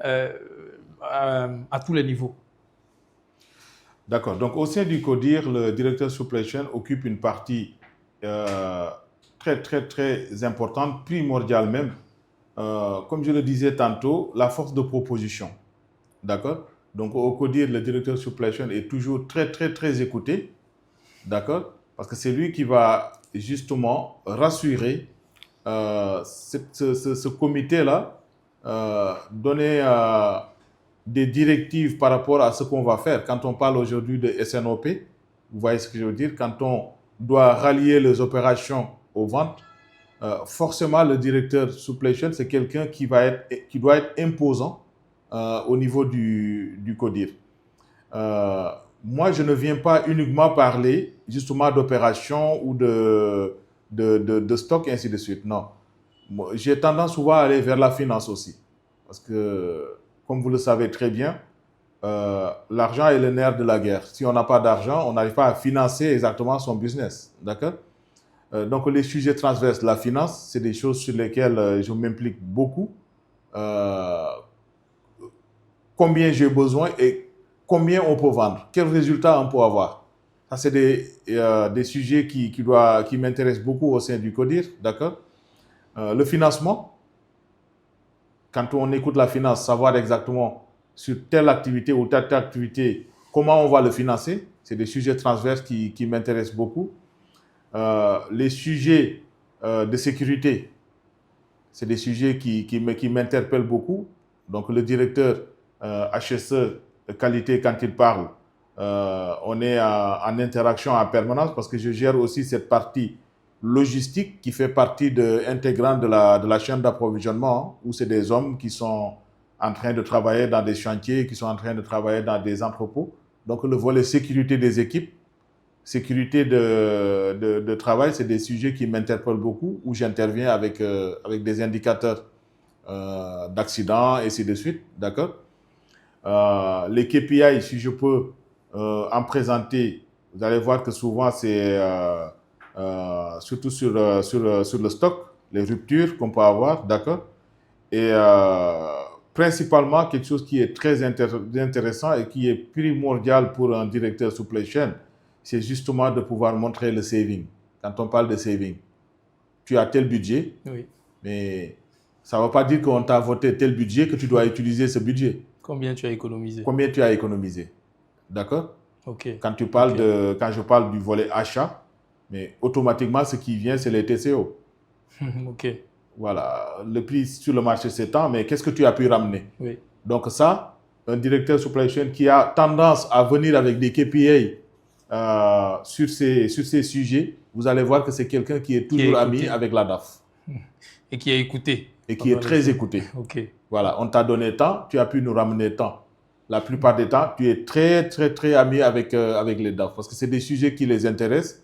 à tous les niveaux? D'accord. Donc, au sein du CODIR, le directeur supply chain occupe une partie très, très, très importante, primordiale même. Comme je le disais tantôt, la force de proposition. D'accord? Donc, au CODIR, le directeur supply chain est toujours très, très, très écouté. D'accord? Parce que c'est lui qui va justement rassurer ce comité-là, donner des directives par rapport à ce qu'on va faire. Quand on parle aujourd'hui de SNOP, vous voyez ce que je veux dire, quand on doit rallier les opérations aux ventes, forcément le directeur supply chain, c'est quelqu'un qui doit être imposant au niveau du CODIR. Moi, je ne viens pas uniquement parler justement d'opérations ou de stock et ainsi de suite. Non. J'ai tendance souvent à aller vers la finance aussi. Parce que, comme vous le savez très bien, l'argent est le nerf de la guerre. Si on n'a pas d'argent, on n'arrive pas à financer exactement son business. D'accord? Donc, les sujets transverses de la finance, c'est des choses sur lesquelles je m'implique beaucoup. Combien j'ai besoin et combien on peut vendre, quels résultats on peut avoir. Ça, c'est des sujets qui m'intéressent beaucoup au sein du CODIR, d'accord? Le financement, quand on écoute la finance, savoir exactement sur telle activité ou telle activité, comment on va le financer, c'est des sujets transverses qui m'intéressent beaucoup. Les sujets de sécurité, c'est des sujets qui m'interpellent beaucoup. Donc, le directeur HSE de qualité, quand il parle, on est en interaction en permanence parce que je gère aussi cette partie logistique qui fait partie intégrante de la chaîne d'approvisionnement, où c'est des hommes qui sont en train de travailler dans des chantiers, qui sont en train de travailler dans des entrepôts. Donc, le volet sécurité des équipes, sécurité de travail, c'est des sujets qui m'interpellent beaucoup, où j'interviens avec des indicateurs d'accidents, et ainsi de suite. D'accord? Les KPI, si je peux en présenter, vous allez voir que souvent c'est surtout sur le stock, les ruptures qu'on peut avoir, d'accord? Et principalement, quelque chose qui est très intéressant et qui est primordial pour un directeur supply chain, c'est justement de pouvoir montrer le saving. Quand on parle de saving, tu as tel budget, Oui. mais ça ne veut pas dire qu'on t'a voté tel budget que tu dois utiliser ce budget. Combien tu as économisé? Combien tu as économisé? D'accord? Ok. Quand je parle du volet achat, mais automatiquement, ce qui vient, c'est les TCO. Ok. Voilà, le prix sur le marché s'étend, mais qu'est-ce que tu as pu ramener? Oui. Donc ça, un directeur supply chain qui a tendance à venir avec des KPI sur ces sujets, vous allez voir que c'est quelqu'un qui est toujours ami avec la DAF. Et qui a écouté. Et qui est très écouté. Ok. Voilà, on t'a donné tant, tu as pu nous ramener tant. La plupart des temps, tu es très, très, très ami avec les DAF parce que c'est des sujets qui les intéressent.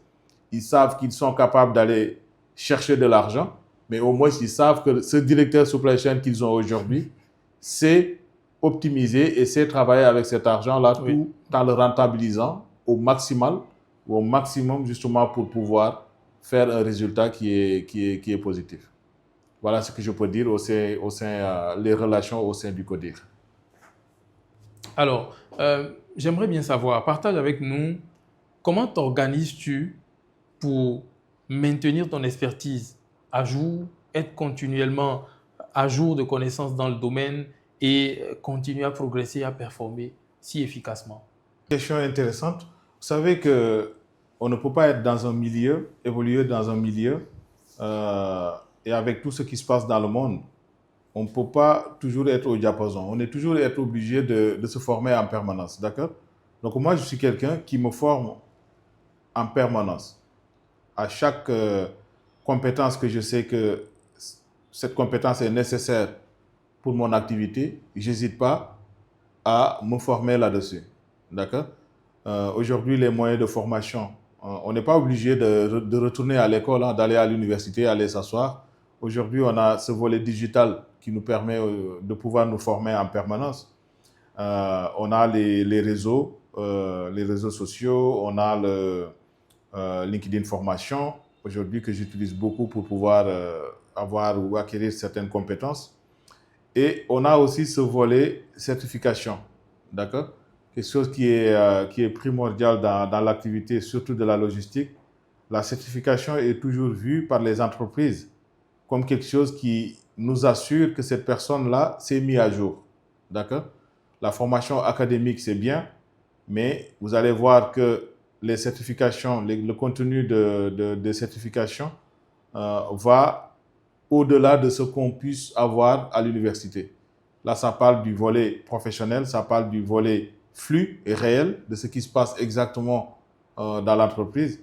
Ils savent qu'ils sont capables d'aller chercher de l'argent, mais au moins, ils savent que ce directeur supply chain qu'ils ont aujourd'hui, c'est optimiser et c'est travailler avec cet argent-là tout en le rentabilisant au maximal ou au maximum justement pour pouvoir faire un résultat qui est positif. Voilà ce que je peux dire au sein les relations au sein du CODIR. Alors, j'aimerais bien savoir, partage avec nous, comment t'organises-tu pour maintenir ton expertise à jour, être continuellement à jour de connaissances dans le domaine et continuer à progresser, à performer si efficacement? Question intéressante. Vous savez qu'on ne peut pas être dans un milieu, évoluer dans un milieu, et avec tout ce qui se passe dans le monde, on ne peut pas toujours être au diapason. On est toujours être obligé de se former en permanence, d'accord? Donc moi, je suis quelqu'un qui me forme en permanence. À chaque compétence que je sais que cette compétence est nécessaire pour mon activité, je n'hésite pas à me former là-dessus, d'accord? Aujourd'hui, les moyens de formation, on n'est pas obligé de retourner à l'école, hein, d'aller à l'université, aller s'asseoir. Aujourd'hui, on a ce volet digital qui nous permet de pouvoir nous former en permanence. On a les réseaux sociaux, on a le LinkedIn Formation, aujourd'hui que j'utilise beaucoup pour pouvoir avoir ou acquérir certaines compétences. Et on a aussi ce volet certification, d'accord? Quelque chose qui est primordial dans l'activité, surtout de la logistique. La certification est toujours vue par les entreprises comme quelque chose qui nous assure que cette personne-là s'est mise à jour. D'accord? La formation académique, c'est bien, mais vous allez voir que les certifications, le contenu de certification va au-delà de ce qu'on puisse avoir à l'université. Là, ça parle du volet professionnel, ça parle du volet flux et réel, de ce qui se passe exactement dans l'entreprise.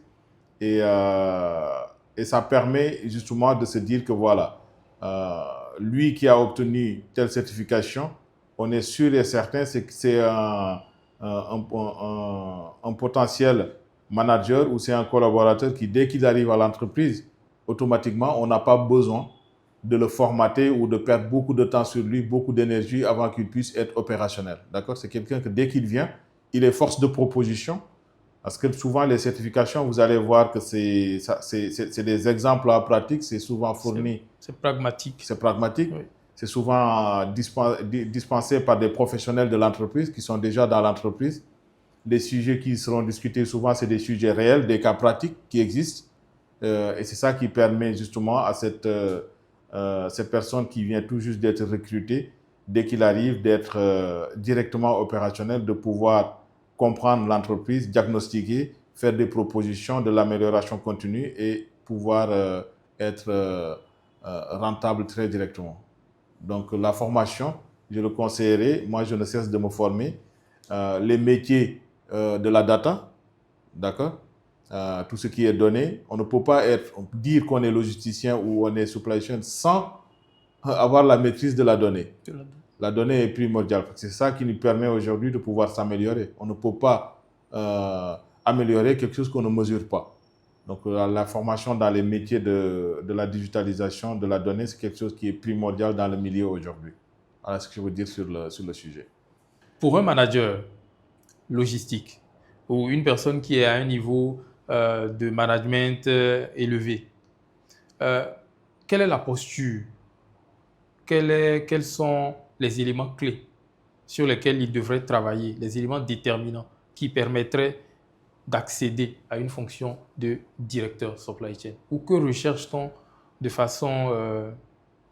Et ça permet justement de se dire que voilà, lui qui a obtenu telle certification, on est sûr et certain que c'est un potentiel manager ou c'est un collaborateur qui, dès qu'il arrive à l'entreprise, automatiquement, on n'a pas besoin de le formater ou de perdre beaucoup de temps sur lui, beaucoup d'énergie avant qu'il puisse être opérationnel. D'accord? C'est quelqu'un que dès qu'il vient, il est force de proposition. Parce que souvent, les certifications, vous allez voir que c'est des exemples pratiques, c'est souvent fourni. C'est pragmatique. C'est pragmatique. Oui. C'est souvent dispensé par des professionnels de l'entreprise qui sont déjà dans l'entreprise. Les sujets qui seront discutés souvent, c'est des sujets réels, des cas pratiques qui existent. Et c'est ça qui permet justement à cette personne qui vient tout juste d'être recrutée, dès qu'il arrive, d'être directement opérationnel, de pouvoir comprendre l'entreprise, diagnostiquer, faire des propositions de l'amélioration continue et pouvoir être rentable très directement. Donc la formation, je le conseillerais, moi je ne cesse de me former. Les métiers de la data, d'accord? Tout ce qui est donné, on ne peut pas dire qu'on est logisticien ou on est supply chain sans avoir la maîtrise de la donnée. La donnée est primordiale. C'est ça qui nous permet aujourd'hui de pouvoir s'améliorer. On ne peut pas améliorer quelque chose qu'on ne mesure pas. Donc la formation dans les métiers de la digitalisation de la donnée, c'est quelque chose qui est primordial dans le milieu aujourd'hui. Voilà ce que je veux dire sur le sujet. Pour un manager logistique ou une personne qui est à un niveau de management élevé, quelle est la posture? Quels sont les éléments clés sur lesquels il devrait travailler, les éléments déterminants qui permettraient d'accéder à une fonction de directeur supply chain? Ou que recherche-t-on de façon,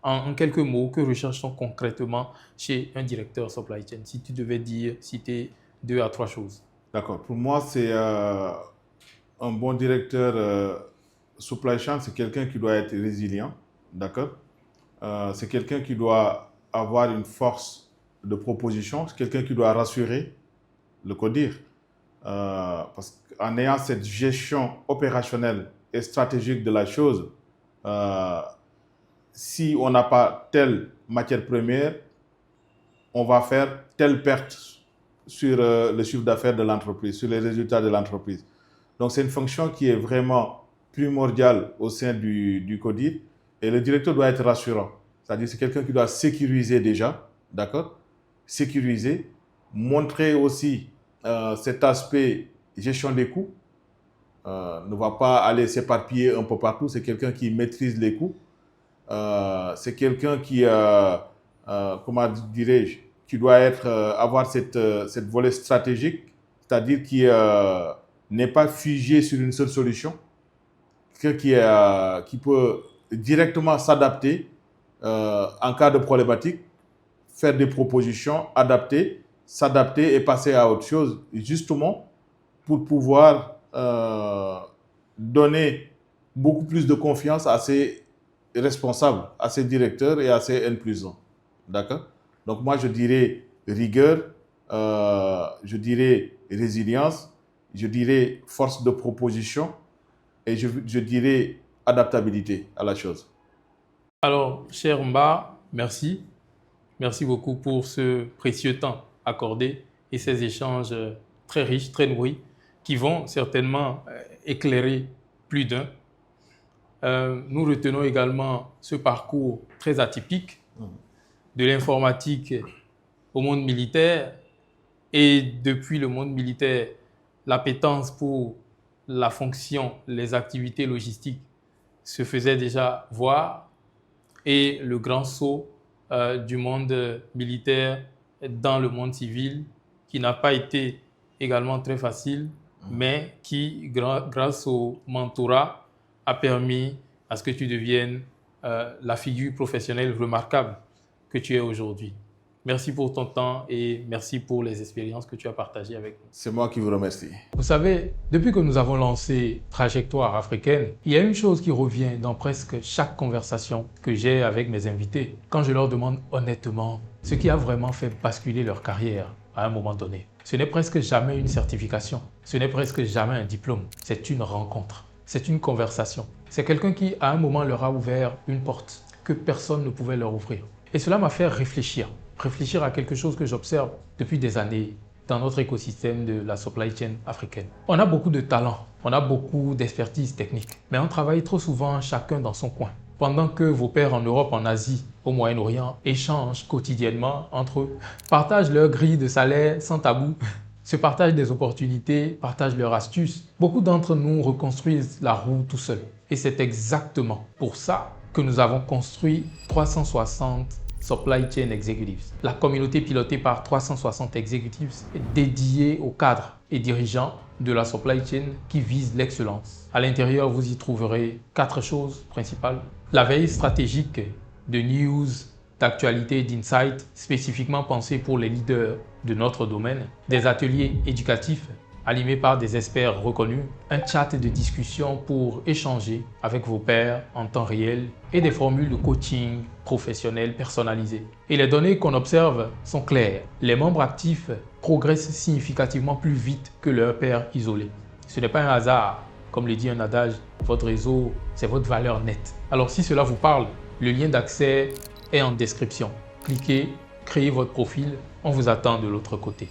en quelques mots, que recherche-t-on concrètement chez un directeur supply chain? Si tu devais citer 2 à 3 choses. D'accord. Pour moi, c'est un bon directeur supply chain, c'est quelqu'un qui doit être résilient. D'accord. C'est quelqu'un qui doit avoir une force de proposition. C'est quelqu'un qui doit rassurer le codir. Parce qu'en ayant cette gestion opérationnelle et stratégique de la chose, si on n'a pas telle matière première, on va faire telle perte sur le chiffre d'affaires de l'entreprise, sur les résultats de l'entreprise. Donc, c'est une fonction qui est vraiment primordiale au sein du CODIR. Et le directeur doit être rassurant. C'est-à-dire c'est quelqu'un qui doit sécuriser déjà, d'accord? Sécuriser, montrer aussi cet aspect gestion des coûts. Ne va pas aller s'éparpiller un peu partout. C'est quelqu'un qui maîtrise les coûts. C'est quelqu'un qui, comment dirais-je, qui doit avoir cette volet stratégique, c'est-à-dire qui n'est pas figé sur une seule solution. Quelqu'un qui peut directement s'adapter en cas de problématique, faire des propositions, adapter, s'adapter et passer à autre chose, justement pour pouvoir donner beaucoup plus de confiance à ses responsables, à ses directeurs et à ses N+1. D'accord? Donc moi, je dirais rigueur, je dirais résilience, je dirais force de proposition et je dirais adaptabilité à la chose. Alors, cher Mba, merci. Merci beaucoup pour ce précieux temps accordé et ces échanges très riches, très nourris, qui vont certainement éclairer plus d'un. Nous retenons également ce parcours très atypique de l'informatique au monde militaire et depuis le monde militaire, l'appétence pour la fonction, les activités logistiques se faisait déjà voir et le grand saut du monde militaire dans le monde civil qui n'a pas été également très facile, mais qui, grâce au mentorat, a permis à ce que tu deviennes la figure professionnelle remarquable que tu es aujourd'hui. Merci pour ton temps et merci pour les expériences que tu as partagées avec nous. C'est moi qui vous remercie. Vous savez, depuis que nous avons lancé Trajectoire africaine, il y a une chose qui revient dans presque chaque conversation que j'ai avec mes invités quand je leur demande honnêtement ce qui a vraiment fait basculer leur carrière à un moment donné. Ce n'est presque jamais une certification, ce n'est presque jamais un diplôme, c'est une rencontre, c'est une conversation. C'est quelqu'un qui à un moment leur a ouvert une porte que personne ne pouvait leur ouvrir. Et cela m'a fait réfléchir à quelque chose que j'observe depuis des années dans notre écosystème de la supply chain africaine. On a beaucoup de talents, on a beaucoup d'expertise technique, mais on travaille trop souvent chacun dans son coin. Pendant que vos pairs en Europe, en Asie, au Moyen-Orient échangent quotidiennement entre eux, partagent leur grille de salaire sans tabou, se partagent des opportunités, partagent leurs astuces, beaucoup d'entre nous reconstruisent la roue tout seuls. Et c'est exactement pour ça que nous avons construit 360 Supply Chain Executives, la communauté pilotée par 360 Executives dédiée aux cadres et dirigeants de la supply chain qui vise l'excellence. À l'intérieur, vous y trouverez 4 choses principales. La veille stratégique de news, d'actualité, d'insight spécifiquement pensée pour les leaders de notre domaine, des ateliers éducatifs animés par des experts reconnus, un chat de discussion pour échanger avec vos pairs en temps réel et des formules de coaching professionnel personnalisées. Et les données qu'on observe sont claires. Les membres actifs progressent significativement plus vite que leurs pairs isolés. Ce n'est pas un hasard, comme le dit un adage, votre réseau, c'est votre valeur nette. Alors si cela vous parle, le lien d'accès est en description. Cliquez, créez votre profil, on vous attend de l'autre côté.